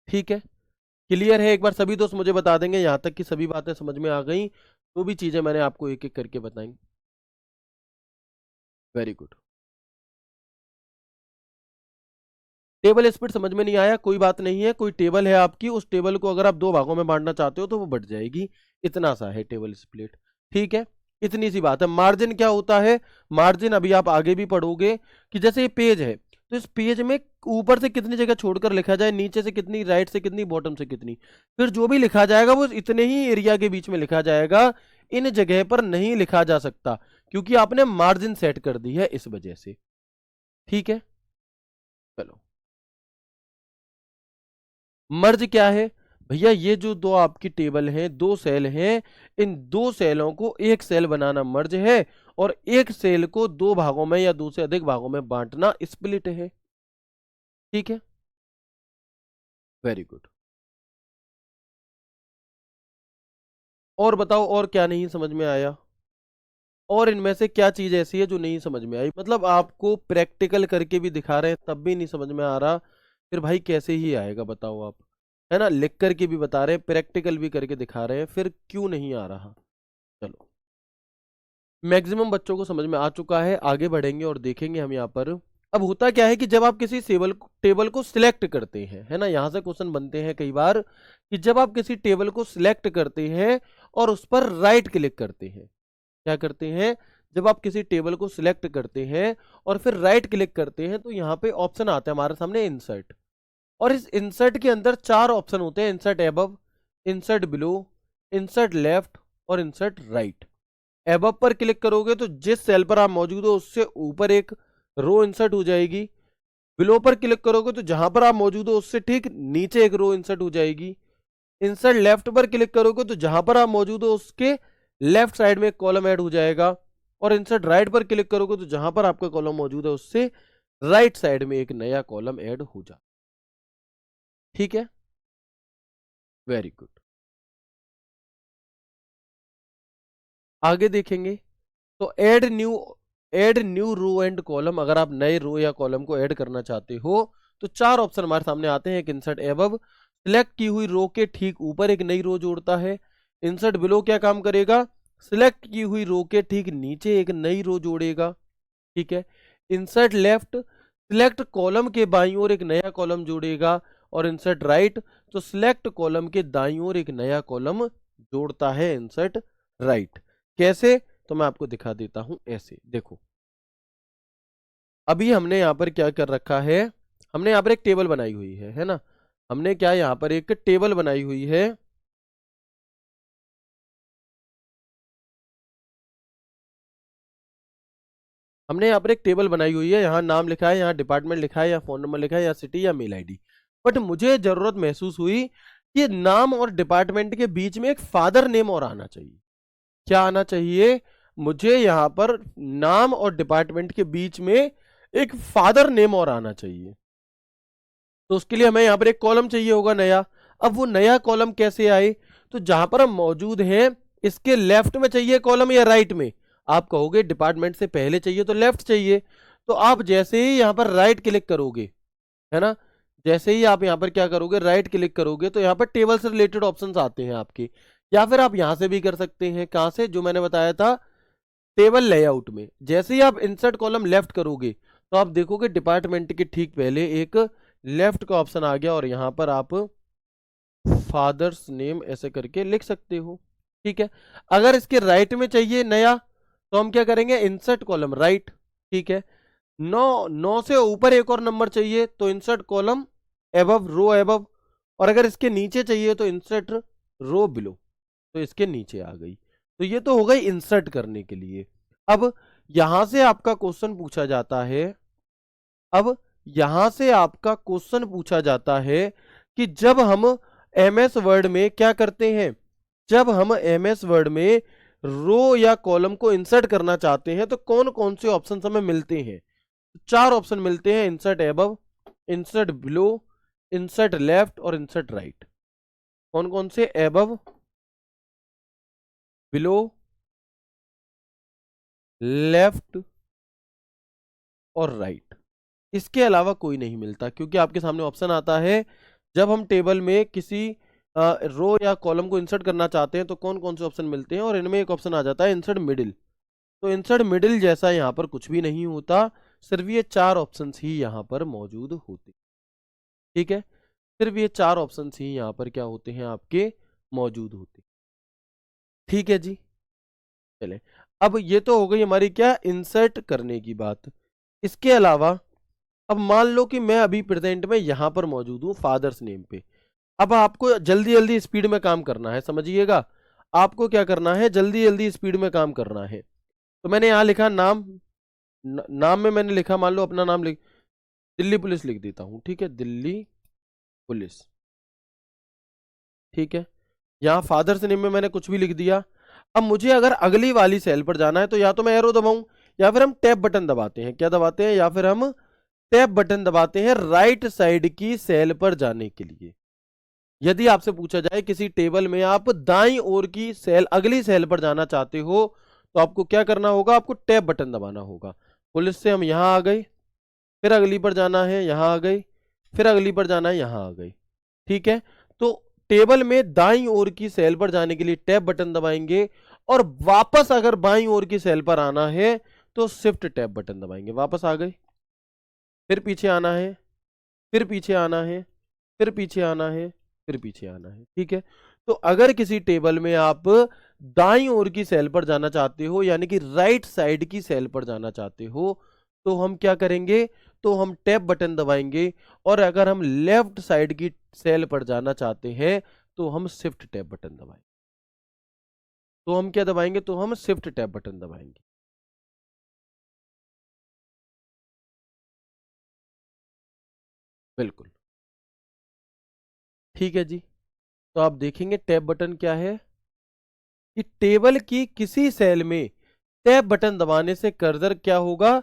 ठीक है। क्लियर है, एक बार सभी दोस्त मुझे बता देंगे यहां तक कि सभी बातें समझ में आ गई, तो भी चीजें मैंने आपको एक एक करके बताई। Very good. टेबल स्पीड समझ में नहीं आया, कोई बात नहीं है, कोई टेबल है आपकी, उस टेबल को अगर आप 2 भागों में बांटना चाहते हो तो वो बढ़ जाएगी, इतना सा है टेबल स्प्लिट। ठीक है। इतनी सी बात है। मार्जिन क्या होता है, मार्जिन अभी आप आगे भी पढ़ोगे, कि जैसे ये पेज है, तो इस पेज में ऊपर से कितनी जगह छोड़कर लिखा जाए, नीचे से कितनी, राइट से कितनी, बॉटम से कितनी, फिर जो भी लिखा जाएगा वो इतने ही एरिया के बीच में लिखा जाएगा, इन जगह पर नहीं लिखा जा सकता, क्योंकि आपने मार्जिन सेट कर दी है इस वजह से। ठीक है, चलो मर्ज क्या है भैया, ये जो दो आपकी टेबल हैं, दो सेल हैं, इन दो सेलों को एक सेल बनाना मर्ज है, और एक सेल को दो भागों में या दो से अधिक भागों में बांटना स्प्लिट है। ठीक है, वेरी गुड। और बताओ, और क्या नहीं समझ में आया, और इनमें से क्या चीज ऐसी है जो नहीं समझ में आई, मतलब आपको प्रैक्टिकल करके भी दिखा रहे हैं तब भी नहीं समझ में आ रहा, फिर भाई कैसे ही आएगा बताओ आप, है ना, लिख करके भी बता रहे हैं, प्रैक्टिकल भी करके दिखा रहे हैं, फिर क्यों नहीं आ रहा। चलो, मैक्सिमम बच्चों को समझ में आ चुका है, आगे बढ़ेंगे और देखेंगे हम यहाँ पर। अब होता क्या है कि जब आप किसी टेबल को सिलेक्ट करते हैं, है ना, यहां से क्वेश्चन बनते हैं कई बार कि जब आप किसी टेबल को सिलेक्ट करते हैं और उस पर राइट क्लिक करते हैं, क्या करते हैं, जब आप किसी टेबल को सिलेक्ट करते हैं और फिर राइट क्लिक करते हैं, तो यहाँ पे ऑप्शन आता है हमारे सामने इंसर्ट, और इस इंसर्ट के अंदर चार ऑप्शन होते हैं, insert above, insert below, insert left और इंसर्ट राइट। एबव पर क्लिक करोगे तो जिस सेल पर आप मौजूद हो उससे ऊपर एक रो इंसर्ट हो जाएगी, बिलो पर क्लिक करोगे तो जहां पर आप मौजूद हो उससे ठीक नीचे एक रो इंसर्ट हो जाएगी, इंसर्ट लेफ्ट पर क्लिक करोगे तो जहां पर आप मौजूद हो उसके लेफ्ट साइड में एक कॉलम ऐड हो जाएगा, और इंसर्ट राइट पर क्लिक करोगे तो जहां पर आपका कॉलम मौजूद है उससे राइट साइड में एक नया कॉलम ऐड हो जाए। ठीक है, वेरी गुड। आगे देखेंगे, तो add new row and column, अगर आप नए रो या कॉलम को ऐड करना चाहते हो तो चार ऑप्शन हमारे सामने आते हैं, एक इंसर्ट एबव, सिलेक्ट की हुई रो के ठीक ऊपर एक नई रो जोड़ता है, इंसर्ट बिलो क्या काम करेगा, सिलेक्ट की हुई रो के ठीक नीचे एक नई रो जोड़ेगा। ठीक है, इंसर्ट लेफ्ट, सिलेक्ट कॉलम के बाईं ओर एक नया कॉलम जोड़ेगा, और इंसर्ट राइट, तो सिलेक्ट कॉलम के दाईं ओर एक नया कॉलम जोड़ता है इंसर्ट राइट। कैसे, तो मैं आपको दिखा देता हूं, ऐसे देखो, अभी हमने यहां पर क्या कर रखा है, हमने यहां पर एक टेबल बनाई हुई है ना, हमने क्या यहां पर एक टेबल बनाई हुई है, हमने यहाँ पर एक टेबल बनाई हुई है, यहाँ नाम लिखा है, यहाँ डिपार्टमेंट लिखा है, या फोन नंबर लिखा है, या सिटी या मेल आईडी, बट मुझे जरूरत महसूस हुई कि नाम और डिपार्टमेंट के बीच में एक फादर नेम और आना चाहिए। क्या आना चाहिए, मुझे यहाँ पर नाम और डिपार्टमेंट के बीच में एक फादर नेम और आना चाहिए, तो उसके लिए हमें यहाँ पर एक कॉलम चाहिए होगा नया। अब वो नया कॉलम कैसे आए, तो जहां पर हम मौजूद हैं इसके लेफ्ट में चाहिए कॉलम या राइट में, आप कहोगे डिपार्टमेंट से पहले चाहिए तो लेफ्ट चाहिए, तो आप जैसे ही यहाँ पर राइट क्लिक करोगे, है ना, जैसे ही आप यहाँ पर क्या करोगे, राइट क्लिक करोगे, तो यहाँ पर टेबल से रिलेटेड ऑप्शंस आते हैं आपके, या फिर आप यहाँ से भी कर सकते हैं, कहाँ से, जो मैंने बताया था टेबल लेआउट में, जैसे ही आप इंसर्ट कॉलम लेफ्ट करोगे तो आप देखोगे डिपार्टमेंट के ठीक पहले एक लेफ्ट का ऑप्शन आ गया, और यहाँ पर आप फादर्स नेम ऐसे करके लिख सकते हो। ठीक है, अगर इसके राइट में चाहिए नया, तो हम क्या करेंगे, इंसर्ट कॉलम राइट। ठीक है, 9 से ऊपर एक और नंबर चाहिए तो इंसर्ट कॉलम एबव, रो एबव, और अगर इसके नीचे चाहिए तो इंसर्ट रो बिलो, तो इसके नीचे आ गई। तो ये तो हो गई इंसर्ट करने के लिए। अब यहां से आपका क्वेश्चन पूछा जाता है, अब यहां से आपका क्वेश्चन पूछा जाता है कि जब हम एमएस वर्ड में क्या करते हैं, जब हम एमएस वर्ड में रो या कॉलम को इंसर्ट करना चाहते हैं तो कौन कौन से ऑप्शन हमें मिलते हैं, चार ऑप्शन मिलते हैं, insert above, insert below, insert left और इंसर्ट राइट। कौन कौन से, एबव, बिलो, लेफ्ट और राइट, इसके अलावा कोई नहीं मिलता, क्योंकि आपके सामने ऑप्शन आता है जब हम टेबल में किसी रो या कॉलम को इंसर्ट करना चाहते हैं तो कौन कौन से ऑप्शन मिलते हैं, और इनमें एक ऑप्शन आ जाता है इंसर्ट मिडिल, तो इंसर्ट मिडिल जैसा यहाँ पर कुछ भी नहीं होता, सिर्फ ये चार ऑप्शंस ही यहाँ पर मौजूद होते। ठीक है, सिर्फ ये चार ऑप्शंस ही यहाँ पर क्या होते हैं, आपके मौजूद होते। ठीक है जी, चले, अब ये तो हो गई हमारी क्या, इंसर्ट करने की बात। इसके अलावा अब मान लो कि मैं अभी प्रेजेंट में यहां पर मौजूद हूं फादर्स नेम पे। अब आपको जल्दी जल्दी स्पीड में काम करना है, समझिएगा। आपको क्या करना है, जल्दी जल्दी स्पीड में काम करना है। तो मैंने यहां लिखा नाम, नाम में मैंने लिखा, मान लो अपना नाम लिख, दिल्ली पुलिस लिख देता हूं, ठीक है, दिल्ली पुलिस, ठीक है। यहाँ फादर्स नेम में मैंने कुछ भी लिख दिया। अब मुझे अगर अगली वाली सेल पर जाना है तो या तो मैं एरो दबाऊं या फिर हम टैब बटन दबाते हैं। क्या दबाते हैं? या फिर हम टैब बटन दबाते हैं राइट साइड की सेल पर जाने के लिए। यदि आपसे पूछा जाए किसी टेबल में आप दाईं ओर की सेल, अगली सेल पर जाना चाहते हो, तो आपको क्या करना होगा? आपको टैब बटन दबाना होगा। पुलिस से हम यहां आ गए, फिर अगली पर जाना है, यहां आ गई, फिर अगली पर जाना है, यहां आ गई, ठीक है। तो टेबल में दाईं ओर की सेल पर जाने के लिए टैब बटन दबाएंगे, और वापस अगर बाईं ओर की सेल पर आना है तो शिफ्ट टैब बटन दबाएंगे। वापस आ गए, फिर पीछे आना है, फिर पीछे आना है, फिर पीछे आना है, फिर पीछे आना है, ठीक है। तो अगर किसी टेबल में आप दाईं ओर की सेल पर जाना चाहते हो, यानी कि राइट साइड की सेल पर जाना चाहते हो, तो हम क्या करेंगे? तो हम टैब बटन दबाएंगे। और अगर हम लेफ्ट साइड की सेल पर जाना चाहते हैं तो हम शिफ्ट टैब बटन दबाएंगे। तो हम क्या दबाएंगे? तो हम शिफ्ट टैब बटन दबाएंगे। बिल्कुल, ठीक है जी। तो आप देखेंगे टैब बटन क्या है कि टेबल की किसी सेल में टैब बटन दबाने से कर्सर क्या होगा?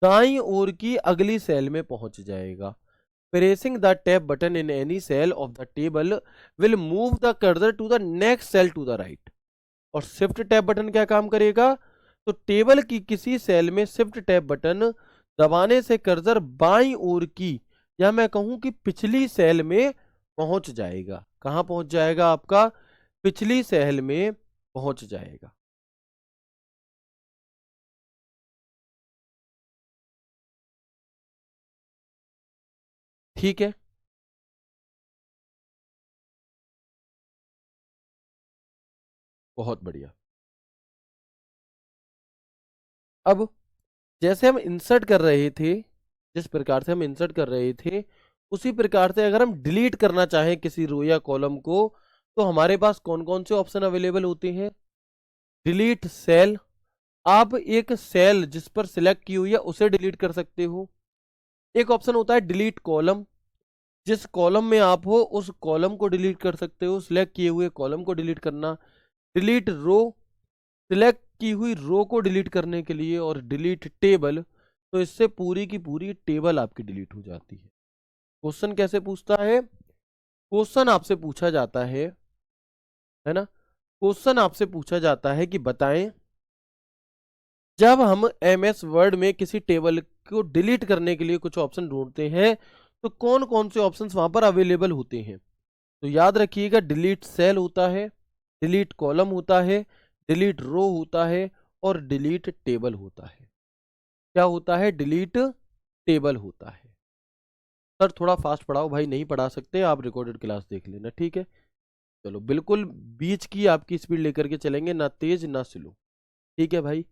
दाईं ओर की अगली सेल में पहुंच जाएगा। Pressing the tab button in any cell of the table will move the cursor to the next cell to the right. और शिफ्ट टैब बटन क्या काम करेगा? तो टेबल की किसी सेल में शिफ्ट टैब बटन दबाने से कर्सर बाईं ओर की, या मैं कहूं कि पिछली सेल में पहुंच जाएगा। कहां पहुंच जाएगा? आपका पिछली सेल में पहुंच जाएगा। ठीक है, बहुत बढ़िया। अब जैसे हम इंसर्ट कर रहे थे, जिस प्रकार से हम इंसर्ट कर रहे थे, उसी प्रकार से अगर हम डिलीट करना चाहें किसी रो या कॉलम को, तो हमारे पास कौन कौन से ऑप्शन अवेलेबल होते हैं? डिलीट सेल, आप एक सेल जिस पर सिलेक्ट की हुई है उसे डिलीट कर सकते हो। एक ऑप्शन होता है डिलीट कॉलम, जिस कॉलम में आप हो उस कॉलम को डिलीट कर सकते हो, सिलेक्ट किए हुए कॉलम को डिलीट करना। डिलीट रो, सिलेक्ट की हुई रो को डिलीट करने के लिए। और डिलीट टेबल, तो इससे पूरी की पूरी टेबल आपकी डिलीट हो जाती है। क्वेश्चन कैसे पूछता है? क्वेश्चन आपसे पूछा जाता है ना, क्वेश्चन आपसे पूछा जाता है कि बताएं, जब हम एमएस वर्ड में किसी टेबल को डिलीट करने के लिए कुछ ऑप्शन ढूंढते हैं, तो कौन कौन से ऑप्शंस वहां पर अवेलेबल होते हैं? तो याद रखिएगा, डिलीट सेल होता है, डिलीट कॉलम होता है, डिलीट रो होता है, और डिलीट टेबल होता है। क्या होता है? डिलीट टेबल होता है। सर थोड़ा फास्ट पढ़ाओ भाई, नहीं पढ़ा सकते आप, रिकॉर्डेड क्लास देख लेना, ठीक है। चलो, बिल्कुल बीच की आपकी स्पीड लेकर के चलेंगे, ना तेज ना स्लो, ठीक है भाई।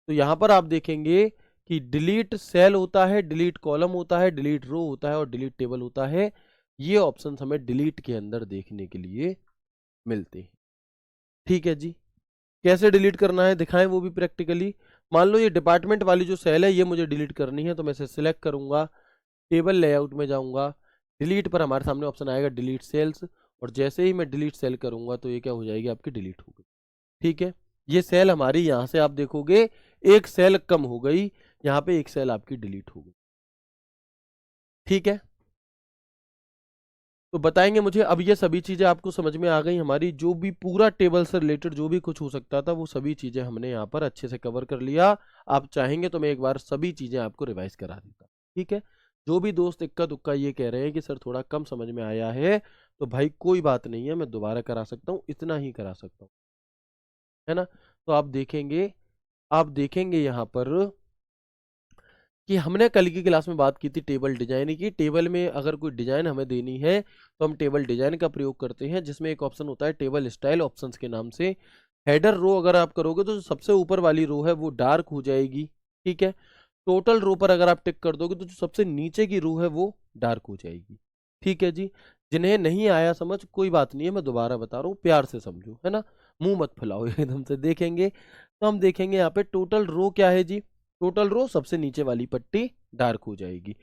तो यहां पर आप देखेंगे कि डिलीट सेल होता है, डिलीट कॉलम होता है, डिलीट रो होता है, और डिलीट टेबल होता है। ये ऑप्शन हमें डिलीट के अंदर देखने के लिए मिलते हैं, ठीक है जी। कैसे डिलीट करना है दिखाएं, वो भी प्रैक्टिकली। मान लो ये डिपार्टमेंट वाली जो सेल है ये मुझे डिलीट करनी है, तो मैं इसे सिलेक्ट करूंगा, टेबल लेआउट में जाऊंगा, डिलीट पर हमारे सामने ऑप्शन आएगा डिलीट सेल्स, और जैसे ही मैं डिलीट सेल करूंगा तो ये क्या हो जाएगी? आपकी डिलीट हो गई, ठीक है। ये सेल हमारी, यहां से आप देखोगे एक सेल कम हो गई, यहां पे एक सेल आपकी डिलीट हो गई, ठीक है। तो बताएंगे मुझे, अब ये सभी चीजें आपको समझ में आ गई? हमारी जो भी पूरा टेबल से रिलेटेड जो भी कुछ हो सकता था वो सभी चीजें हमने यहाँ पर अच्छे से कवर कर लिया। आप चाहेंगे तो मैं एक बार सभी चीजें आपको रिवाइज करा देता, ठीक है। जो भी दोस्त इक्का दुक्का ये कह रहे हैं कि सर थोड़ा कम समझ में आया है, तो भाई कोई बात नहीं है, मैं दोबारा करा सकता हूँ, इतना ही करा सकता हूँ, है ना। तो आप देखेंगे यहाँ पर कि हमने कल की क्लास में बात की थी टेबल डिजाइन की। टेबल में अगर कोई डिजाइन हमें देनी है तो हम टेबल डिजाइन का प्रयोग करते हैं, जिसमें एक ऑप्शन होता है टेबल स्टाइल ऑप्शंस के नाम से। हेडर रो अगर आप करोगे तो जो सबसे ऊपर वाली रो है वो डार्क हो जाएगी, ठीक है। टोटल रो पर अगर आप टिक कर दोगे तो जो सबसे नीचे की रो है वो डार्क हो जाएगी। ठीक है जी। जिन्हें नहीं आया समझ कोई बात नहीं है, मैं दोबारा बता रहा हूँ, प्यार से समझो, है ना, मुंह मत फुलाओ एकदम से। देखेंगे तो हम देखेंगे यहाँ पे टोटल रो क्या है जी, टोटल रो सबसे नीचे वाली पट्टी डार्क हो जाएगी।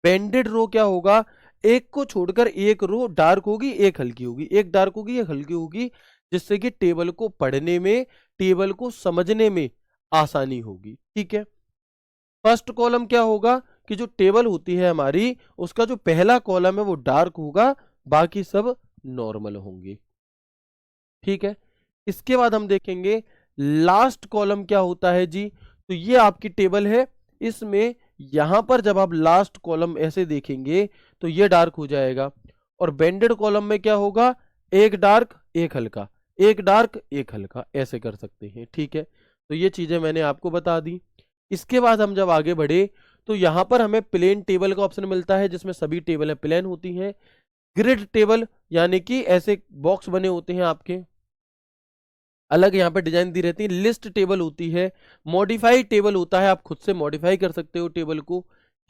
बेंडेड रो क्या होगा, एक को छोड़कर एक रो डार्क होगी, एक हल्की होगी, एक डार्क होगी एक हल्की होगी, जिससे कि टेबल को पढ़ने में, टेबल को समझने में आसानी होगी। ठीक है। फर्स्ट कॉलम क्या होगा कि जो टेबल होती है हमारी, उसका जो पहला कॉलम है वो डार्क होगा, बाकी सब नॉर्मल होंगे। ठीक है। इसके बाद हम देखेंगे लास्ट कॉलम क्या होता है जी। तो ये आपकी टेबल है, इसमें यहां पर जब आप लास्ट कॉलम ऐसे देखेंगे तो ये डार्क हो जाएगा। और बेंडेड कॉलम में क्या होगा, एक डार्क एक हल्का, एक डार्क एक हल्का, ऐसे कर सकते हैं। ठीक है। तो ये चीजें मैंने आपको बता दी। इसके बाद हम जब आगे बढ़े तो यहां पर हमें प्लेन टेबल का ऑप्शन मिलता है, जिसमें सभी टेबलें प्लेन होती हैं। ग्रिड टेबल यानी कि ऐसे बॉक्स बने होते हैं आपके, अलग यहाँ पे डिजाइन दी रहती है। लिस्ट टेबल होती है। मॉडिफाई टेबल होता है, आप खुद से मॉडिफाई कर सकते हो टेबल को।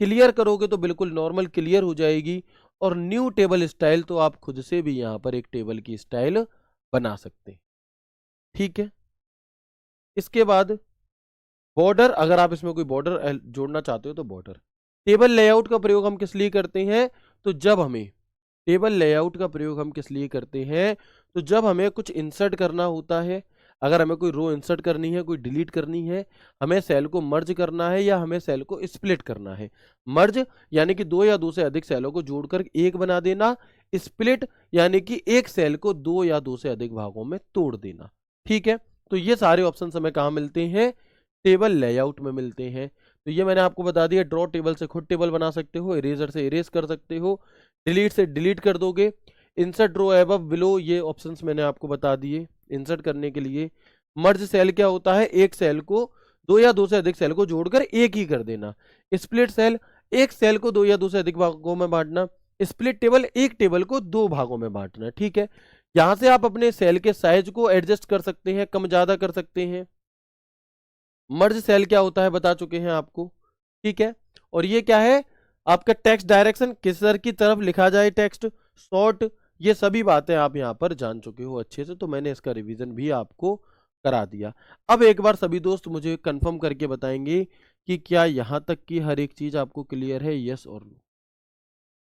क्लियर करोगे तो बिल्कुल नॉर्मल क्लियर हो जाएगी। और न्यू टेबल स्टाइल, तो आप खुद से भी यहाँ पर एक टेबल की स्टाइल बना सकते हैं। ठीक है। इसके बाद बॉर्डर, अगर आप इसमें कोई बॉर्डर जोड़ना चाहते हो तो बॉर्डर। टेबल लेआउट का प्रयोग हम किस लिए करते हैं, तो जब हमें टेबल लेआउट का प्रयोग हम किस लिए करते हैं, तो जब हमें कुछ इंसर्ट करना होता है, अगर हमें कोई रो इंसर्ट करनी है, कोई डिलीट करनी है, हमें सेल को मर्ज करना है या हमें सेल को स्प्लिट करना है। मर्ज यानी कि दो या दो से अधिक सेलों को जोड़कर एक बना देना, स्प्लिट यानी कि एक सेल को दो या दो से अधिक भागों में तोड़ देना। ठीक है। तो ये सारे ऑप्शन हमें कहाँ मिलते हैं, टेबल लेआउट में मिलते हैं। तो ये मैंने आपको बता दिया, ड्रॉ टेबल से खुद टेबल बना सकते हो, इरेजर से इरेज कर सकते हो, डिलीट से डिलीट कर दोगे, इंसर्ट रो अबव बिलो, ये ऑप्शंस मैंने आपको बता दिए इंसर्ट करने के लिए। मर्ज सेल क्या होता है, एक सेल को दो या दो से अधिक सेल को जोड़कर एक ही कर देना। स्प्लिट सेल, एक सेल को दो या दो से अधिक भागों में बांटना। स्प्लिट टेबल, एक टेबल को दो भागों में बांटना। ठीक है। यहां से आप अपने सेल के साइज को एडजस्ट कर सकते हैं, कम ज्यादा कर सकते हैं। मर्ज सेल क्या होता है बता चुके हैं आपको। ठीक है। और ये क्या है, आपका टेक्स्ट डायरेक्शन, किस सर की तरफ लिखा जाए टेक्स्ट, शॉर्ट, ये सभी बातें आप यहां पर जान चुके हो अच्छे से, तो मैंने इसका रिवीजन भी आपको करा दिया। अब एक बार सभी दोस्त मुझे कंफर्म करके बताएंगे कि क्या यहां तक की हर एक चीज आपको क्लियर है, यस और नो।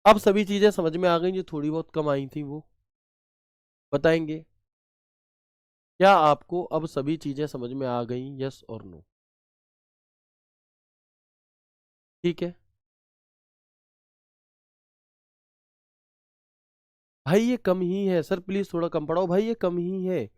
अब सभी चीजें समझ में आ गई जो थोड़ी बहुत कम आई थी, वो बताएंगे। क्या आपको अब सभी चीजें समझ में आ गई, यस और नो। ठीक है। भाई ये कम ही है सर, प्लीज थोड़ा कम पढ़ाओ भाई, ये कम ही है,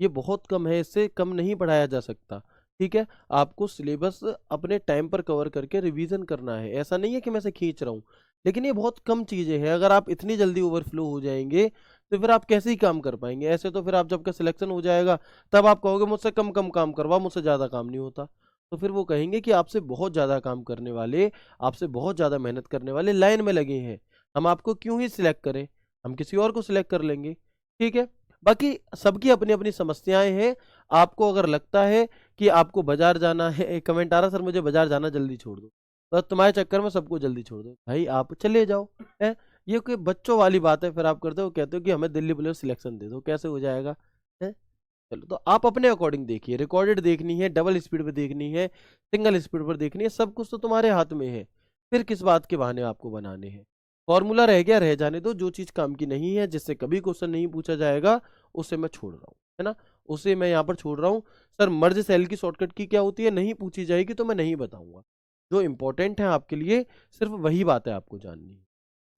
ये बहुत कम है, इससे कम नहीं पढ़ाया जा सकता। ठीक है। आपको सिलेबस अपने टाइम पर कवर करके रिवीजन करना है, ऐसा नहीं है कि मैं से खींच रहा हूँ, लेकिन ये बहुत कम चीजें हैं। अगर आप इतनी जल्दी ओवरफ्लो हो जाएंगे तो फिर आप कैसे ही काम कर पाएंगे। ऐसे तो फिर आप जब का सिलेक्शन हो जाएगा तब आप कहोगे मुझसे कम कम काम करवा, मुझसे ज्यादा काम नहीं होता, तो फिर वो कहेंगे कि आपसे बहुत ज्यादा काम करने वाले, आपसे बहुत ज्यादा मेहनत करने वाले लाइन में लगे हैं, हम आपको क्यों ही सिलेक्ट करें, हम किसी और को सिलेक्ट कर लेंगे। ठीक है। बाकी सबकी अपनी अपनी समस्याएं हैं। आपको अगर लगता है कि आपको बाजार जाना है, एक कमेंट आ रहा सर मुझे बाजार जाना जल्दी छोड़ दो, बस तुम्हारे चक्कर में सबको जल्दी छोड़ दो, भाई आप चले जाओ। है ये कोई बच्चों वाली बात है, फिर आप करते हो, कहते हो कि हमें दिल्ली पुलिस सिलेक्शन दे दो, कैसे हो जाएगा। है चलो, तो आप अपने अकॉर्डिंग देखिए, रिकॉर्डेड देखनी है, डबल स्पीड पर देखनी है, सिंगल स्पीड पर देखनी है, सब कुछ तो तुम्हारे हाथ में है, फिर किस बात के बहाने आपको बनाने हैं। फॉर्मूला रह गया, रह जाने दो, जो चीज काम की नहीं है, जिससे कभी क्वेश्चन नहीं पूछा जाएगा, उसे मैं छोड़ रहा हूँ, है ना, उसे मैं यहाँ पर छोड़ रहा हूँ। सर मर्ज सेल की शॉर्टकट की क्या होती है, नहीं पूछी जाएगी तो मैं नहीं बताऊंगा, जो इंपॉर्टेंट है आपके लिए सिर्फ वही बातें आपको जाननी है।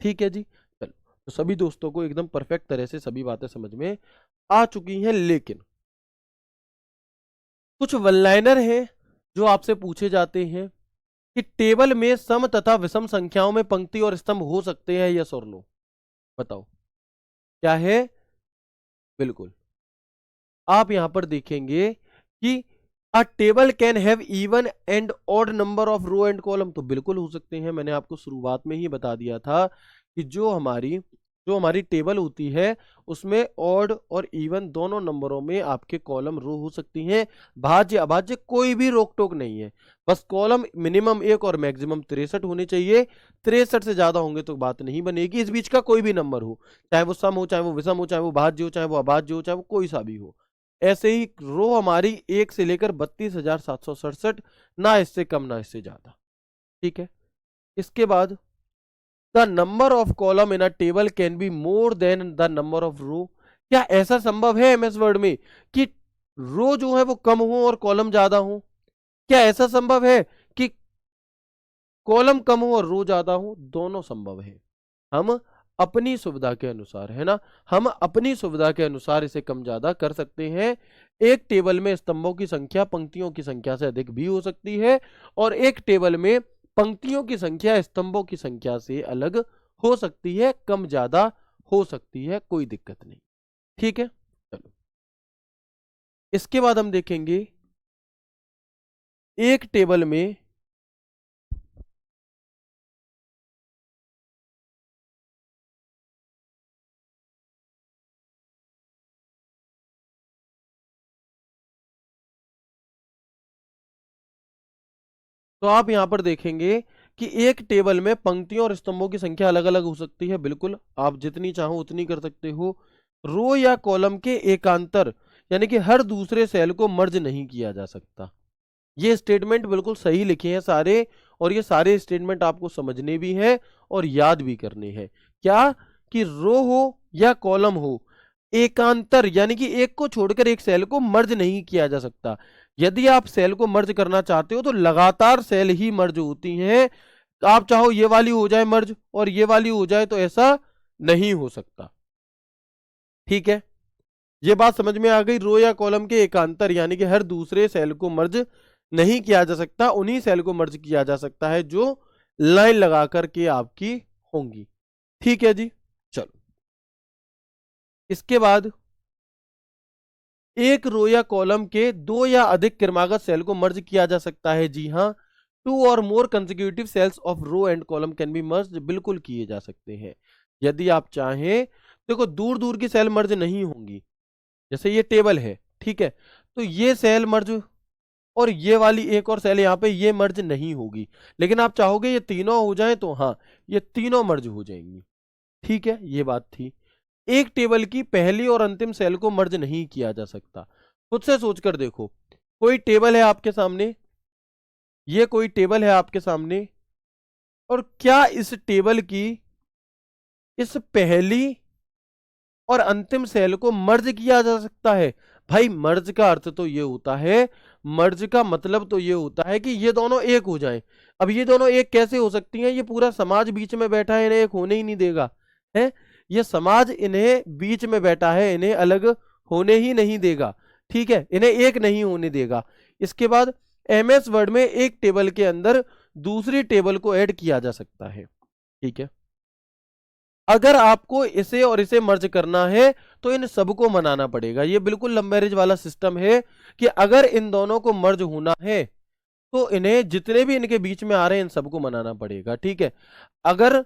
ठीक है जी। चलो, तो सभी दोस्तों को एकदम परफेक्ट तरह से सभी बातें समझ में आ चुकी हैं, लेकिन कुछ वन लाइनर हैं जो आपसे पूछे जाते हैं कि टेबल में सम तथा विषम संख्याओं में पंक्ति और स्तंभ हो सकते हैं, यस और नो, बताओ क्या है। बिल्कुल। आप यहां पर देखेंगे कि a table can have even and odd number of row and column, तो बिल्कुल हो सकते हैं। मैंने आपको शुरुआत में ही बता दिया था कि जो हमारी जो हमारी टेबल होती है उसमें ऑड और इवन दोनों नंबरों में आपके कॉलम रो हो सकती हैं। भाज्य अभाज्य कोई भी रोक टोक नहीं है, बस कॉलम मिनिमम 1 और मैक्सिमम 63 होने चाहिए। 63 से ज्यादा होंगे तो बात नहीं बनेगी। इस बीच का कोई भी नंबर हो, चाहे वो सम हो, चाहे वो विषम हो, चाहे वो भाज्य हो, चाहे वो अभाज्य हो, चाहे वो कोई सा भी हो। ऐसे ही रो हमारी 1 से लेकर 32,767, ना इससे कम ना इससे ज्यादा। ठीक है, इसके बाद the number of column in a table can be more than the number of row. क्या ऐसा संभव है एमएस वर्ड में कि रो जो है वो कम हो और कॉलम ज्यादा हो? क्या ऐसा संभव है कि कॉलम कम हो और रो ज्यादा हो? दोनों संभव है। हम अपनी सुविधा के अनुसार, है ना, हम अपनी सुविधा के अनुसार इसे कम ज्यादा कर सकते हैं। एक टेबल में स्तंभों की संख्या पंक्तियों की संख्या से अधिक भी हो सकती है, और एक टेबल में पंक्तियों की संख्या स्तंभों की संख्या से अलग हो सकती है, कम ज्यादा हो सकती है, कोई दिक्कत नहीं। ठीक है, चलो इसके बाद हम देखेंगे एक टेबल में तो आप यहां पर देखेंगे कि एक टेबल में पंक्तियों और स्तंभों की संख्या अलग अलग हो सकती है। बिल्कुल, आप जितनी चाहो उतनी कर सकते हो। रो या कॉलम के एकांतर यानी कि हर दूसरे सेल को मर्ज नहीं किया जा सकता। ये स्टेटमेंट बिल्कुल सही लिखे हैं सारे, और ये सारे स्टेटमेंट आपको समझने भी हैं और याद भी करने हैं। क्या कि रो हो या कॉलम हो, एकांतर यानी कि एक को छोड़कर एक सेल को मर्ज नहीं किया जा सकता। यदि आप सेल को मर्ज करना चाहते हो तो लगातार सेल ही मर्ज होती हैं। आप चाहो ये वाली हो जाए मर्ज और ये वाली हो जाए, तो ऐसा नहीं हो सकता। ठीक है, ये बात समझ में आ गई। रो या कॉलम के एकांतर यानी कि हर दूसरे सेल को मर्ज नहीं किया जा सकता, उन्हीं सेल को मर्ज किया जा सकता है जो लाइन लगा करके आपकी होंगी। ठीक है जी, चलो इसके बाद एक रो या कॉलम के दो या अधिक क्रमागत सेल को मर्ज किया जा सकता है। जी हाँ, 2 और more consecutive cells of row and column can be merge, बिल्कुल किए जा सकते हैं यदि आप चाहें। देखो दूर दूर की सेल मर्ज नहीं होंगी, जैसे ये टेबल है, ठीक है, तो ये सेल मर्ज और ये वाली एक और सेल यहाँ पे ये मर्ज नहीं होगी। लेकिन आप चाहोगे ये तीनों हो जाए तो हाँ, ये तीनों मर्ज हो जाएंगी। ठीक है, ये बात थी। एक टेबल की पहली और अंतिम सेल को मर्ज नहीं किया जा सकता। खुद से सोचकर देखो, कोई टेबल है आपके सामने, ये कोई टेबल है आपके सामने, और क्या इस टेबल की इस पहली और अंतिम सेल को मर्ज किया जा सकता है? भाई मर्ज का अर्थ तो ये होता है, मर्ज का मतलब तो ये होता है कि ये दोनों एक हो जाएं। अब ये दोनों एक कैसे हो सकती हैं? ये पूरा समाज बीच में बैठा है, इन्हें एक होने ही नहीं देगा है। ये समाज इन्हें बीच में बैठा है, इन्हें अलग होने ही नहीं देगा। ठीक है, इन्हें एक नहीं होने देगा। इसके बाद एमएस वर्ड में एक टेबल के अंदर दूसरी टेबल को ऐड किया जा सकता है। ठीक है, अगर आपको इसे और इसे मर्ज करना है तो इन सबको मनाना पड़ेगा। ये बिल्कुल लव मैरिज वाला सिस्टम है कि अगर इन दोनों को मर्ज होना है तो इन्हें जितने भी इनके बीच में आ रहे हैं इन सबको मनाना पड़ेगा। ठीक है, अगर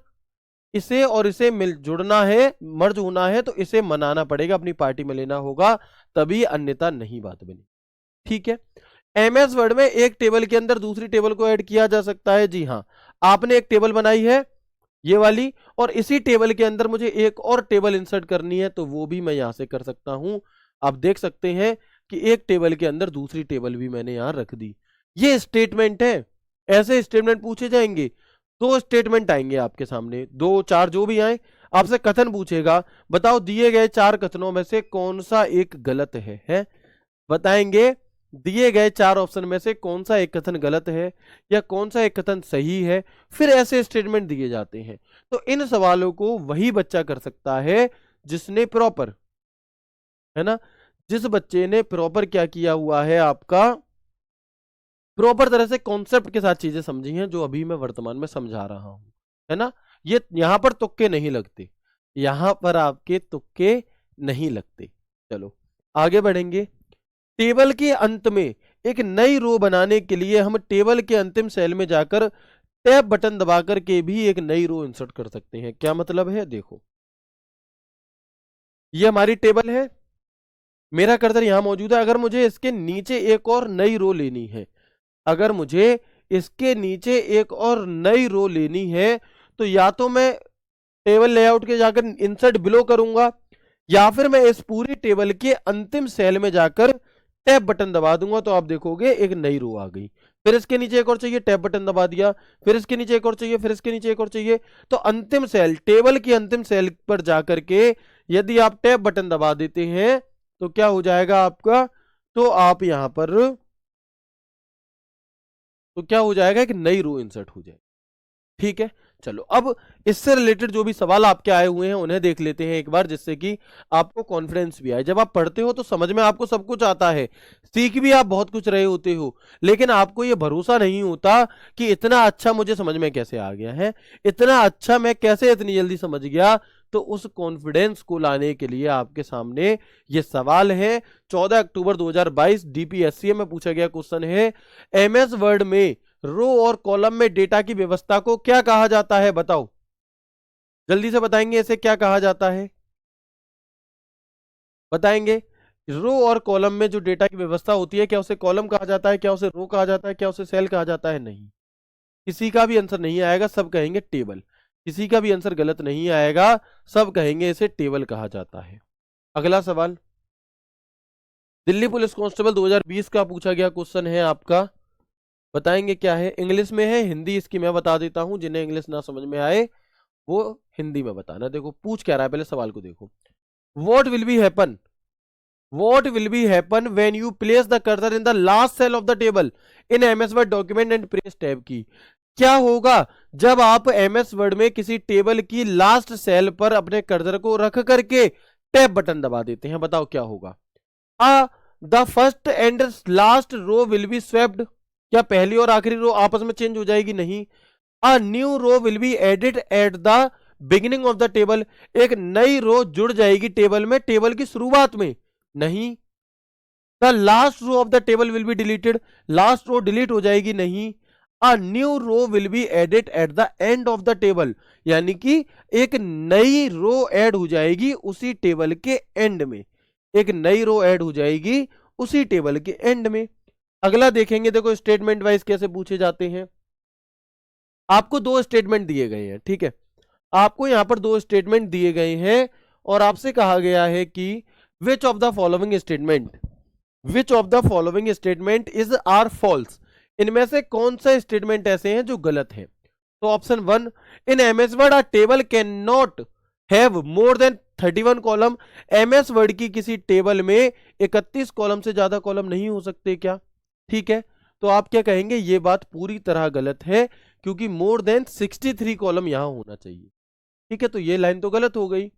इसे और इसे मिल जुड़ना है, मर्ज होना है, तो इसे मनाना पड़ेगा, अपनी पार्टी में लेना होगा, तभी, अन्यथा नहीं बात बनी। ठीक है, एमएस वर्ड में एक टेबल के अंदर दूसरी टेबल को ऐड किया जा सकता है। जी हाँ, आपने एक टेबल बनाई है ये वाली, और इसी टेबल के अंदर मुझे एक और टेबल इंसर्ट करनी है, तो वो भी मैं यहां से कर सकता हूं। आप देख सकते हैं कि एक टेबल के अंदर दूसरी टेबल भी मैंने यहां रख दी। ये स्टेटमेंट है। ऐसे स्टेटमेंट पूछे जाएंगे, दो स्टेटमेंट आएंगे आपके सामने, दो चार जो भी आए, आपसे कथन पूछेगा, बताओ दिए गए 4 कथनों में से कौन सा एक गलत है? बताएंगे दिए गए 4 ऑप्शन में से कौन सा एक कथन गलत है या कौन सा एक कथन सही है। फिर ऐसे स्टेटमेंट दिए जाते हैं। तो इन सवालों को वही बच्चा कर सकता है जिसने प्रॉपर, है ना, जिस बच्चे ने प्रॉपर क्या किया हुआ है, आपका प्रॉपर तरह से कॉन्सेप्ट के साथ चीजें समझी हैं, जो अभी मैं वर्तमान में समझा रहा हूं, है ना। ये यहां पर तुक्के नहीं लगते, यहां पर आपके तुक्के नहीं लगते। चलो आगे बढ़ेंगे। टेबल के अंत में एक नई रो बनाने के लिए हम टेबल के अंतिम सेल में जाकर टैब बटन दबाकर के भी एक नई रो इंसर्ट कर सकते हैं। क्या मतलब है? देखो, ये हमारी टेबल है, मेरा कर्सर यहां मौजूद है। अगर मुझे इसके नीचे एक और नई रो लेनी है, अगर मुझे इसके नीचे एक और नई रो लेनी है, तो या तो मैं टेबल लेआउट के जाकर इंसर्ट बिलो करूंगा, या फिर मैं इस पूरी टेबल के अंतिम सेल में जाकर टैब बटन दबा दूंगा, तो आप देखोगे एक नई रो आ गई। फिर इसके नीचे एक और चाहिए, टैब बटन दबा दिया, फिर इसके नीचे एक और चाहिए, फिर इसके नीचे एक और चाहिए। तो अंतिम सेल, टेबल की अंतिम सेल पर जाकर के यदि आप टैब बटन दबा देते हैं तो क्या हो जाएगा आपका, तो आप यहां पर, तो क्या हो जाएगा, एक नई रो इंसर्ट हो जाएगी। ठीक है, चलो अब इससे रिलेटेड जो भी सवाल आपके आए हुए हैं उन्हें देख लेते हैं एक बार, जिससे कि आपको कॉन्फिडेंस भी आए। जब आप पढ़ते हो तो समझ में आपको सब कुछ आता है, सीख भी आप बहुत कुछ रहे होते हो, लेकिन आपको यह भरोसा नहीं होता कि इतना अच्छा मुझे समझ में कैसे आ गया है, इतना अच्छा मैं कैसे इतनी जल्दी समझ गया। तो उस कॉन्फिडेंस को लाने के लिए आपके सामने ये सवाल है। 14 अक्टूबर 2022 डीपीएससी में पूछा गया क्वेश्चन है, एमएस वर्ड में रो और कॉलम में डेटा की व्यवस्था को क्या कहा जाता है, बताओ जल्दी से बताएंगे, इसे क्या कहा जाता है, बताएंगे। रो और कॉलम में जो डेटा की व्यवस्था होती है, क्या उसे कॉलम कहा जाता है, क्या उसे रो कहा जाता है, क्या उसे सेल कहा जाता है? नहीं, किसी का भी आंसर नहीं आएगा, सब कहेंगे टेबल। किसी का भी आंसर गलत नहीं आएगा, सब कहेंगे इसे टेबल कहा जाता है। अगला सवाल, दिल्ली पुलिस कांस्टेबल 2020 का पूछा गया क्वेश्चन है आपका, बताएंगे क्या है। इंग्लिश में है, हिंदी इसकी मैं बता देता हूं, जिन्हें इंग्लिश ना समझ में आए वो हिंदी में बताना। देखो पूछ क्या रहा है, पहले सवाल को देखो। What will be happen, what will be happen when you place the cursor in the last cell of the table in MS Word document and press tab key. क्या होगा जब आप एमएस वर्ड में किसी टेबल की last cell पर अपने cursor को रख करके टैब बटन दबा देते हैं, बताओ क्या होगा। The first and last row will be swapped, क्या पहली और आखिरी रो आपस में चेंज हो जाएगी? नहीं। A new row will be added at the beginning of the table, एक नई रो जुड़ जाएगी टेबल में टेबल की शुरुआत में? नहीं। The last row of the table will be deleted, last row delete हो जाएगी? नहीं। A new row will be added at the end of the table, यानी कि एक नई रो ऐड हो जाएगी उसी टेबल के एंड में, एक नई रो ऐड हो जाएगी उसी टेबल के एंड में। अगला देखेंगे, देखो स्टेटमेंट वाइज कैसे पूछे जाते हैं। आपको दो स्टेटमेंट दिए गए हैं, ठीक है, आपको यहां पर दो स्टेटमेंट दिए गए हैं और आपसे कहा गया है कि which of the following statement, which of the following statement is are false, इनमें से कौन सा स्टेटमेंट ऐसे हैं जो गलत है। तो option 1, in MS Word a table can not have more then 31 column, MS word की किसी टेबल में 31 कॉलम से ज्यादा कॉलम नहीं हो सकते क्या? ठीक है, तो आप क्या कहेंगे, ये बात पूरी तरह गलत है, क्योंकि मोर देन 63 कॉलम यहां होना चाहिए। ठीक है, तो ये लाइन तो गलत हो गई।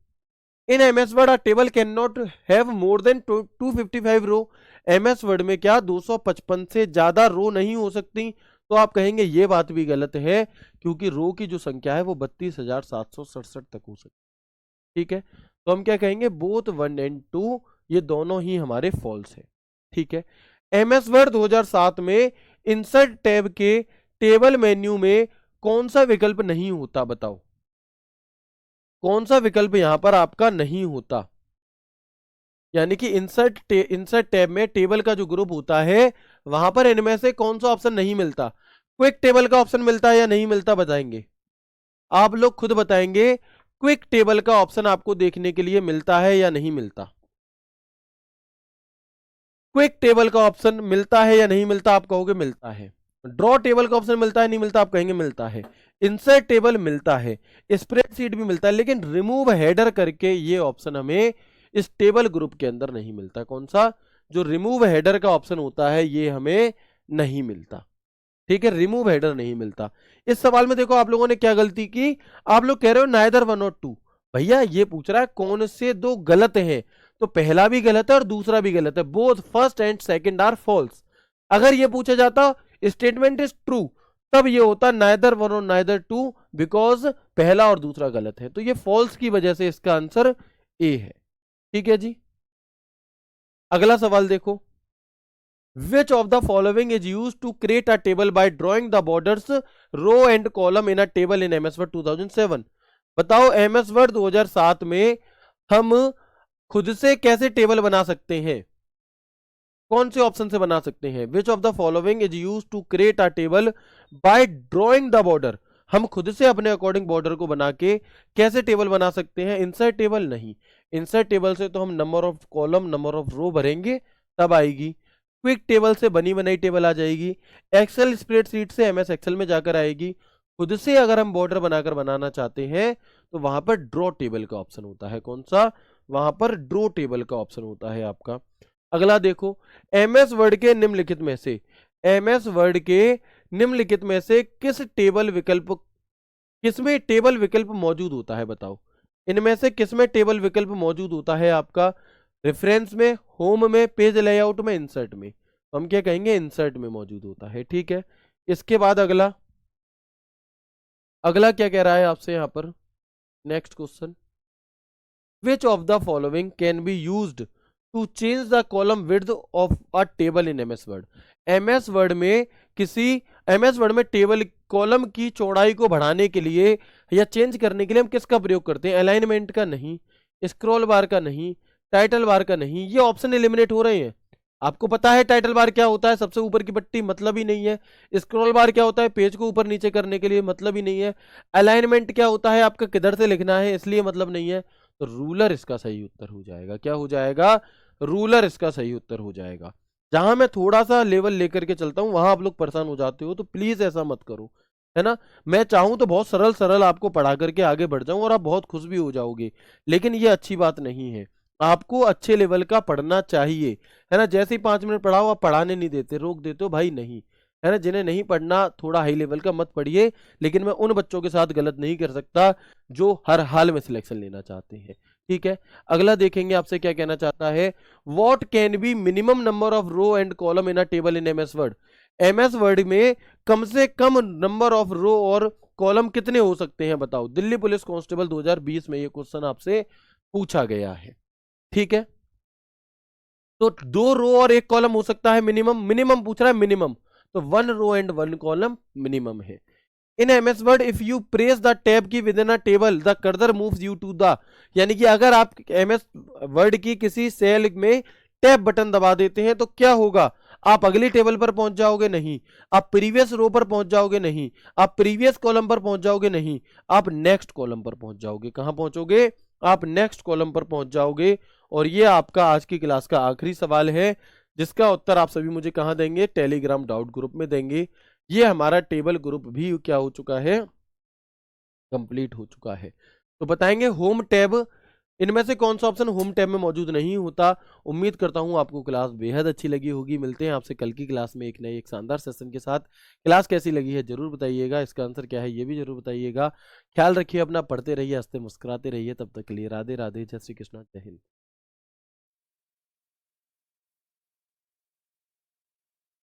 In MS Word a table can not have more than 255 row, MS Word में क्या 255 से ज्यादा रो नहीं हो सकती? तो आप कहेंगे ये बात भी गलत है, क्योंकि रो की जो संख्या है वो 32,767 तक हो सकती है। ठीक है, तो हम क्या कहेंगे, बोथ 1 एंड 2 ये दोनों ही हमारे फॉल्स है। ठीक है, एमएस वर्ड 2007 में इंसर्ट टैब के टेबल मेन्यू में कौन सा विकल्प नहीं होता, बताओ कौन सा विकल्प यहां पर आपका नहीं होता। यानी कि इंसर्ट टैब में टेबल का जो ग्रुप होता है वहां पर इनमें से कौन सा ऑप्शन नहीं मिलता। क्विक टेबल का ऑप्शन मिलता है या नहीं मिलता, बताएंगे आप लोग खुद बताएंगे। क्विक टेबल का ऑप्शन आपको देखने के लिए मिलता है या नहीं मिलता? क्विक टेबल का ऑप्शन मिलता है या नहीं मिलता? आप कहोगे मिलता है। ड्रॉ टेबल का ऑप्शन मिलता है नहीं मिलता? आप कहेंगे मिलता है। इंसर्ट टेबल मिलता है, स्प्रेडशीट भी मिलता है, लेकिन रिमूव हेडर करके ये ऑप्शन हमें इस टेबल ग्रुप के अंदर नहीं मिलता। कौन सा? जो रिमूव हेडर का ऑप्शन होता है ये हमें नहीं मिलता। ठीक है, रिमूव हेडर नहीं मिलता। इस सवाल में देखो आप लोगों ने क्या गलती की, आप लोग कह रहे हो नाइदर 1 और 2। भैया ये पूछ रहा है कौन से दो गलत हैं, तो पहला भी गलत है और दूसरा भी गलत है, both first and second are false. अगर ये पूछा जाता स्टेटमेंट इज ट्रू, तब ये होता नाइदर 1 और नाइदर 2, बिकॉज पहला और दूसरा गलत है, तो ये फॉल्स की वजह से इसका आंसर ए है। ठीक है जी, अगला सवाल देखो, Which of the following is used to create a table by drawing the borders, row and column in a table in MS Word 2007? बताओ MS Word 2007 में हम खुद से कैसे टेबल बना सकते हैं? कौन से ऑप्शन से बना सकते हैं? Which of the following is use to create a table by drawing the border. हम खुद से अपने अकॉर्डिंग बॉर्डर को बना के कैसे टेबल बना सकते हैं? इंसर्ट टेबल नहीं, इंसर्ट टेबल से तो हम number of column number of row भरेंगे तब आएगी। क्विक टेबल से बनी बनाई टेबल आ जाएगी। एक्सेल स्प्रेडशीट से एमएस एक्सेल में जाकर आएगी। खुद से अगर हम बॉर्डर बनाकर बनाना चाहते हैं तो वहां पर ड्रॉ टेबल का ऑप्शन होता है। कौन सा? वहां पर ड्रॉ टेबल का ऑप्शन होता है आपका। अगला देखो, एमएस वर्ड के निम्नलिखित में से, एमएस वर्ड के निम्नलिखित में से किस टेबल विकल्प, किसमें टेबल विकल्प मौजूद होता है? बताओ, इनमें से किसमें टेबल विकल्प मौजूद होता है आपका? रेफरेंस में, होम में, पेज लेआउट में, इंसर्ट में। तो हम क्या कहेंगे? इंसर्ट में मौजूद होता है। ठीक है, इसके बाद अगला, अगला क्या कह रहा है आपसे यहां पर? Next question, which of the following can be used to change the column width of a table in MS Word. MS Word में किसी, एमएस वर्ड में टेबल कॉलम की चौड़ाई को बढ़ाने के लिए या चेंज करने के लिए हम किसका प्रयोग करते हैं? अलाइनमेंट का नहीं, स्क्रॉल बार का नहीं, टाइटल बार का नहीं। ये ऑप्शन एलिमिनेट हो रहे हैं। आपको पता है टाइटल बार क्या होता है? सबसे ऊपर की पट्टी, मतलब ही नहीं है। स्क्रॉल बार क्या होता है? पेज को ऊपर नीचे करने के लिए, मतलब ही नहीं है। अलाइनमेंट क्या होता है? आपका किधर से लिखना है, इसलिए मतलब नहीं है। तो रूलर इसका सही उत्तर हो जाएगा। क्या हो जाएगा? रूलर इसका सही उत्तर हो जाएगा। जहां मैं थोड़ा सा लेवल लेकर के चलता हूं वहां आप लोग परेशान हो जाते हो, तो प्लीज ऐसा मत करो, है ना। मैं चाहूं तो बहुत सरल सरल आपको पढ़ा करके आगे बढ़ जाऊं और आप बहुत खुश भी हो जाओगे, लेकिन ये अच्छी बात नहीं है। आपको अच्छे लेवल का पढ़ना चाहिए, है ना। जैसे ही 5 मिनट पढ़ाओ आप पढ़ाने नहीं देते, रोक देते हो, भाई नहीं, है ना। जिन्हें नहीं पढ़ना थोड़ा हाई लेवल का मत पढ़िए, लेकिन मैं उन बच्चों के साथ गलत नहीं कर सकता जो हर हाल में सिलेक्शन लेना चाहते हैं। ठीक है, अगला देखेंगे आपसे क्या कहना चाहता है। What can be minimum number of row and column in a table in MS Word. MS Word में कम से कम नंबर ऑफ रो और कॉलम कितने हो सकते हैं? बताओ। दिल्ली पुलिस कांस्टेबल 2020 में ये क्वेश्चन आपसे पूछा गया है। ठीक है, तो 2 रो और 1 कॉलम हो सकता है मिनिमम, मिनिमम पूछ रहा है मिनिमम, तो 1 रो एंड 1 कॉलम मिनिमम है। In MS Word if you press the tab key within a table the cursor moves you to the, यानी कि अगर आप एमएस वर्ड की किसी सेल में टैब बटन दबा देते हैं तो क्या होगा? आप अगली टेबल पर पहुंच जाओगे? नहीं। आप प्रीवियस रो पर पहुंच जाओगे? नहीं। आप प्रीवियस कॉलम पर पहुंच जाओगे? नहीं। आप नेक्स्ट कॉलम पर पहुंच जाओगे। कहां पहुंचोगे? आप नेक्स्ट कॉलम पर पहुंच जाओगे। और ये आपका आज की क्लास का आखिरी सवाल है, जिसका उत्तर आप सभी मुझे कहां देंगे? टेलीग्राम डाउट ग्रुप में देंगे। ये हमारा टेबल ग्रुप भी क्या हो चुका है? कंप्लीट हो चुका है। तो बताएंगे होम टैब, इनमें से कौन सा ऑप्शन होम टैब में मौजूद नहीं होता। उम्मीद करता हूं आपको क्लास बेहद अच्छी लगी होगी। मिलते हैं आपसे कल की क्लास में एक नए एक शानदार सेशन के साथ। क्लास कैसी लगी है जरूर बताइएगा, इसका आंसर क्या है ये भी जरूर बताइएगा। ख्याल रखिए अपना, पढ़ते रहिए, हंसते मुस्कुराते रहिए। तब तक के लिए राधे राधे, जय श्री कृष्णा, जय हिंद।